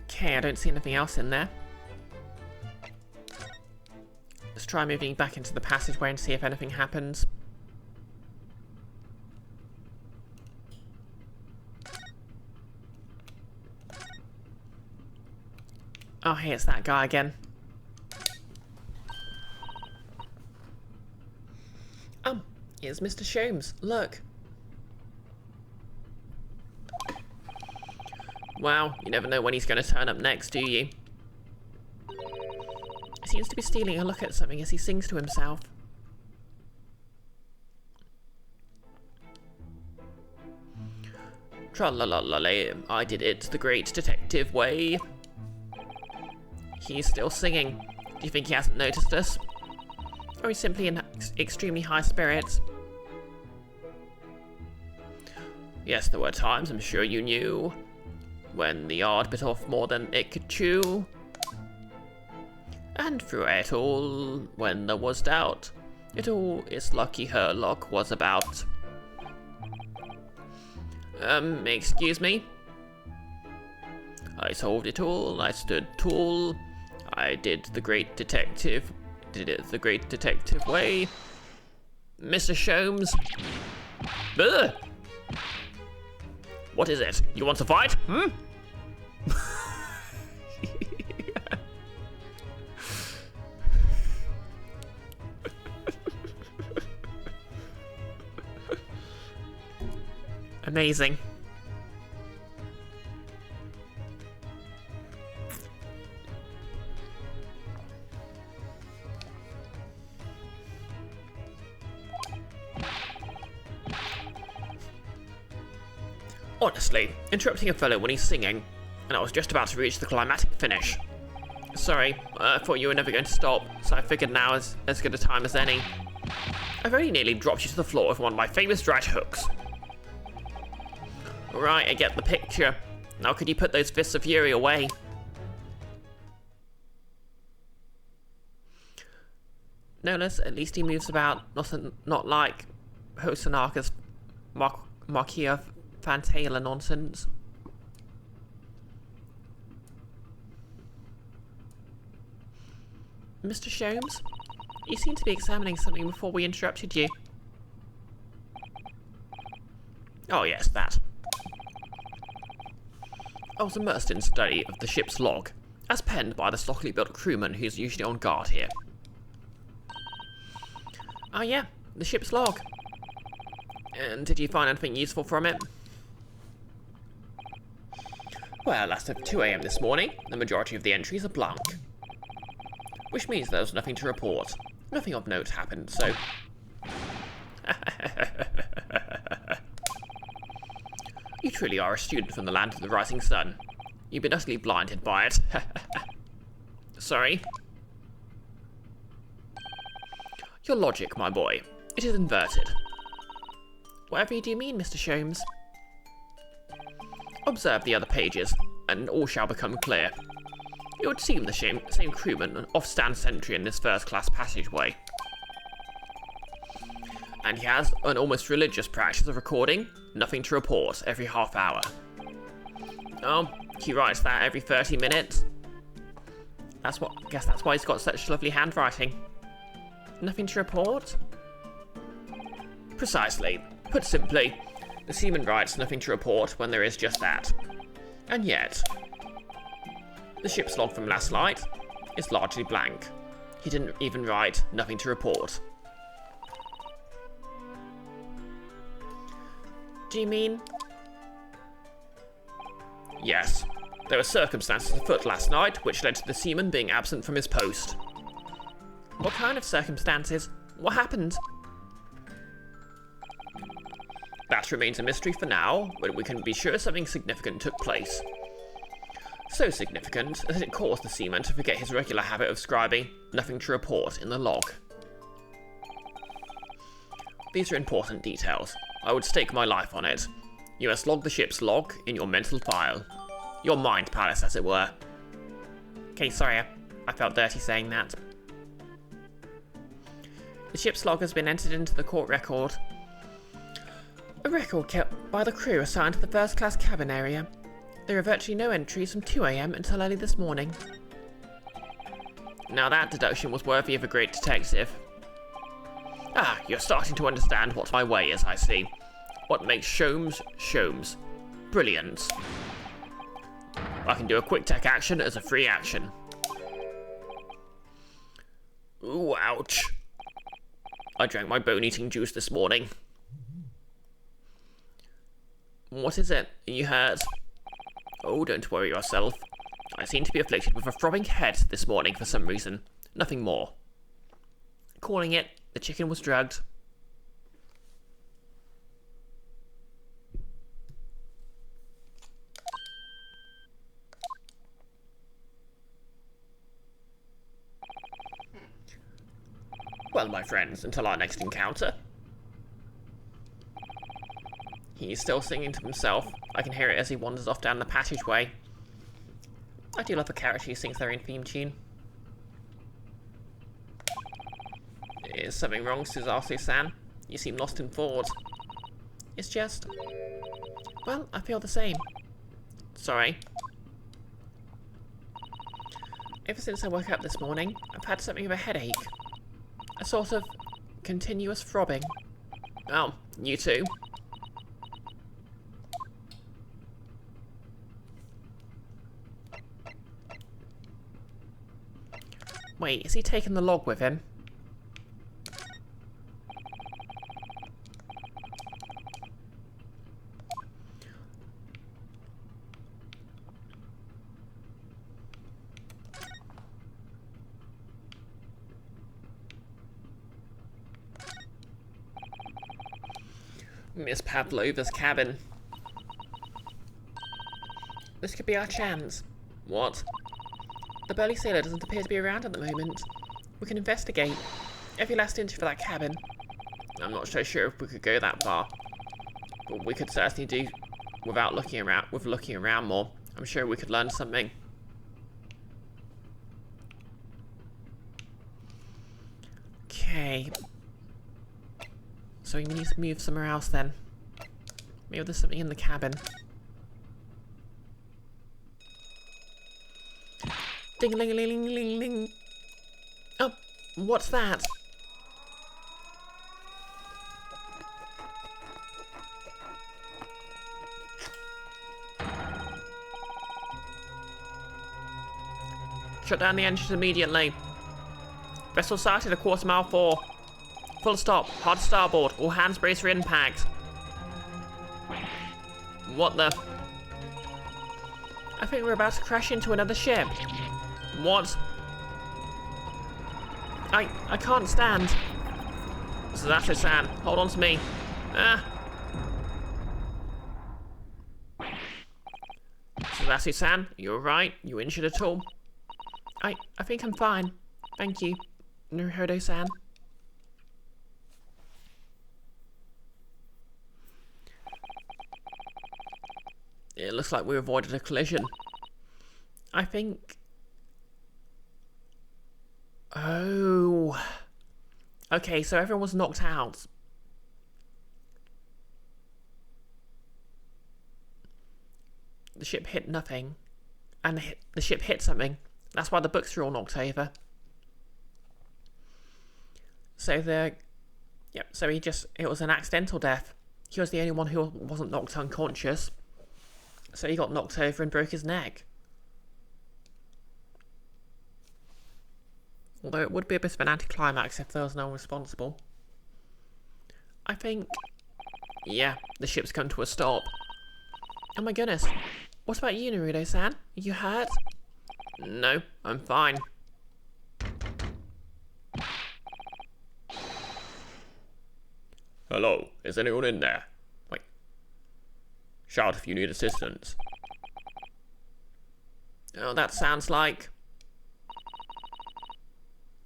Okay, I don't see anything else in there. Let's try moving back into the passageway and see if anything happens. Oh, hey, it's that guy again. Here's Mr. Sholmes. Look. Wow, you never know when he's going to turn up next, do you? He seems to be stealing a look at something as he sings to himself. Tra-la-la-la-lay, I did it the great detective way. He's still singing. Do you think he hasn't noticed us? Or he's simply in extremely high spirits? Yes, there were times, I'm sure you knew, when the yard bit off more than it could chew. And through it all, when there was doubt, it's lucky her luck was about. Excuse me? I solved it all, I stood tall, I did it the great detective way. Mr. Sholmes? Ugh! What is it? You want to fight? Amazing. Honestly, interrupting a fellow when he's singing, and I was just about to reach the climatic finish. Sorry, I thought you were never going to stop, so I figured now is as good a time as any. I very nearly dropped you to the floor with one of my famous right hooks. Alright, I get the picture. Now could you put those fists of fury away? No less, at least he moves about, not like Hosanaka's Marquis of Fantala nonsense. Mr. Sholmes, you seem to be examining something before we interrupted you. Oh yes, that. I was immersed in study of the ship's log, as penned by the stockily built crewman who's usually on guard here. Oh yeah, the ship's log. And did you find anything useful from it? Well, as of 2 AM this morning, the majority of the entries are blank. Which means there was nothing to report. Nothing of note happened, so... You truly are a student from the land of the rising sun. You've been utterly blinded by it. Sorry? Your logic, my boy. It is inverted. Whatever do you mean, Mr. Sholmes? Observe the other pages, and all shall become clear. It would seem the same crewman off-stand sentry in this first-class passageway. And he has an almost religious practice of recording, nothing to report, every half hour. Oh, he writes that every 30 minutes. Guess that's why he's got such lovely handwriting. Nothing to report? Precisely. Put simply, the seaman writes nothing to report when there is just that. And yet, the ship's log from last night is largely blank. He didn't even write nothing to report. Do you mean? Yes. There were circumstances afoot last night which led to the seaman being absent from his post. What kind of circumstances? What happened? That remains a mystery for now, but we can be sure something significant took place. So significant that it caused the seaman to forget his regular habit of scribing nothing to report in the log. These are important details. I would stake my life on it. You must log the ship's log in your mental file. Your mind palace, as it were. Okay, sorry, I felt dirty saying that. The ship's log has been entered into the court record. A record kept by the crew assigned to the first-class cabin area. There are virtually no entries from 2 AM until early this morning. Now that deduction was worthy of a great detective. Ah, you're starting to understand what my way is, I see. What makes Sholmes, Sholmes. Brilliant. I can do a quick tech action as a free action. Ooh, ouch. I drank my bone-eating juice this morning. What is it? Are you hurt? Oh, don't worry yourself. I seem to be afflicted with a throbbing head this morning for some reason. Nothing more. Calling it, the chicken was drugged. Well, my friends, until our next encounter. He's still singing to himself. I can hear it as he wanders off down the passageway. I do love a character who sings their own theme tune. Is something wrong, Suzasu-san? You seem lost in thought. It's just... well, I feel the same. Sorry. Ever since I woke up this morning, I've had something of a headache. A sort of continuous throbbing. Oh, you too? Wait, is he taking the log with him? Miss Pavlova's cabin. This could be our chance. What? The burly sailor doesn't appear to be around at the moment. We can investigate. Every last inch for that cabin. I'm not so sure if we could go that far. But we could certainly do without looking around more. I'm sure we could learn something. Okay. So we need to move somewhere else then. Maybe there's something in the cabin. Ding-a-ling-a-ling-ling-ling. Oh, what's that? Shut down the engines immediately. Vessel sighted a quarter-mile 4. Full stop. Hard starboard. All hands brace for impact. What the? I think we're about to crash into another ship. What? I can't stand. Suzasu-san, hold on to me. Ah. Suzasu-san, you alright? You injured at all? I think I'm fine. Thank you, Naruhodo-san. It looks like we avoided a collision. I think... oh. Okay, so everyone was knocked out. The ship hit nothing. And the ship hit something. That's why the books are all knocked over. So so it was an accidental death. He was the only one who wasn't knocked unconscious. So he got knocked over and broke his neck. Although it would be a bit of an anticlimax if there was no one responsible. I think... yeah, the ship's come to a stop. Oh my goodness. What about you, Naruto-san? Are you hurt? No, I'm fine. Hello, is anyone in there? Wait. Shout if you need assistance. Oh, that sounds like...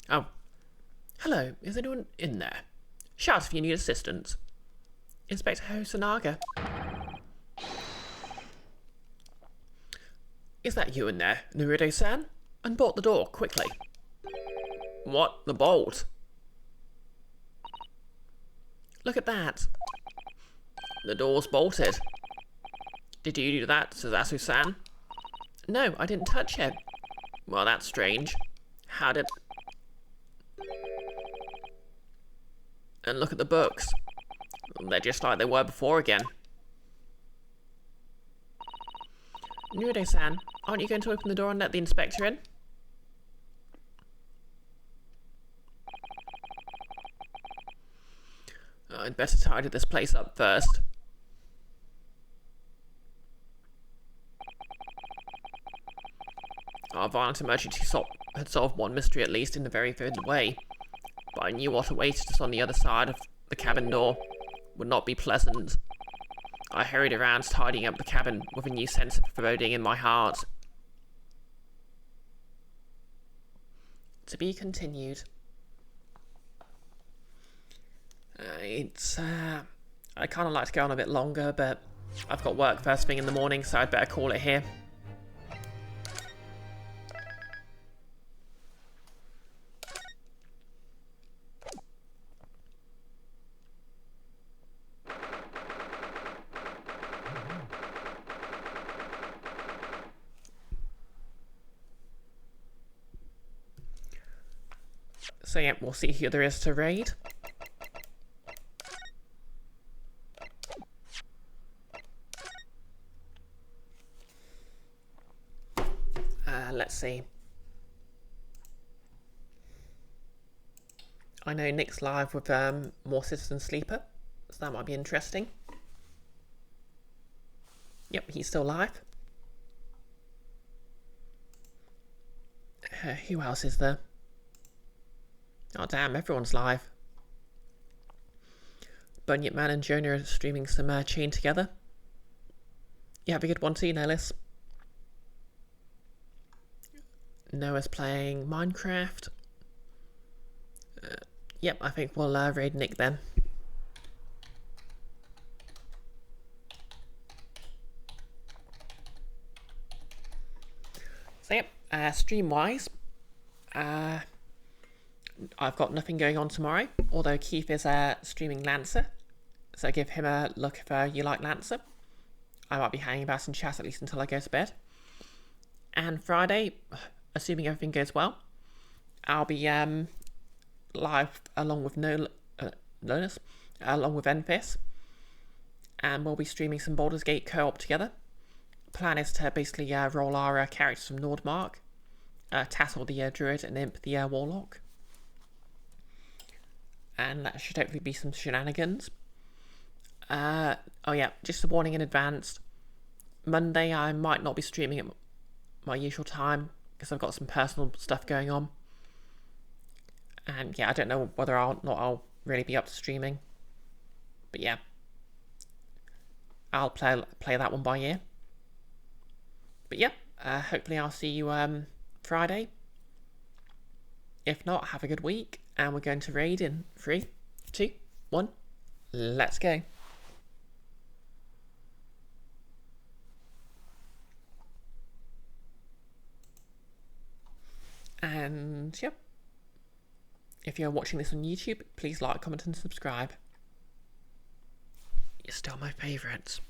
oh. Hello, is anyone in there? Shout if you need assistance. Inspector Hosonaga. Is that you in there, Naruto-san? Unbolt the door, quickly. What? The bolt? Look at that. The door's bolted. Did you do that, Suzasu-san? No, I didn't touch it. Well, that's strange. How did... and look at the books. They're just like they were before again. Nudo-san, aren't you going to open the door and let the inspector in? I'd better tidy this place up first. Our violent emergency had solved one mystery at least in a very vivid way, but I knew what awaited us on the other side of the cabin door would not be pleasant. I hurried around tidying up the cabin with a new sense of foreboding in my heart. To be continued. I kind of like to go on a bit longer, but I've got work first thing in the morning, so I'd better call it here. So yeah, we'll see who there is to raid. Let's see. I know Nick's live with more Citizen Sleeper, so that might be interesting. Yep, he's still live. Who else is there? Oh damn, everyone's live. Bunyip Man and Jonah are streaming some Chain Together. You have a good one too, Nellis. Noah's playing Minecraft. Yep, I think we'll raid Nick then. So yep, stream-wise, I've got nothing going on tomorrow, although Keith is streaming Lancer, so give him a look if you like Lancer. I might be hanging about in chat at least until I go to bed. And Friday, assuming everything goes well, I'll be live along with Nonus, along with Enfys, and we'll be streaming some Baldur's Gate co-op together. Plan is to basically roll our characters from Nordmark, Tassel the Druid and Imp the Warlock, and that should hopefully be some shenanigans. Oh yeah, just a warning in advance. Monday I might not be streaming at my usual time because I've got some personal stuff going on. And yeah, I don't know whether I'll really be up to streaming. But yeah, I'll play that one by ear. But yeah, hopefully I'll see you Friday. If not, have a good week. And we're going to raid in 3, 2, 1. Let's go. And yep. If you're watching this on YouTube, please like, comment and subscribe. You're still my favourites.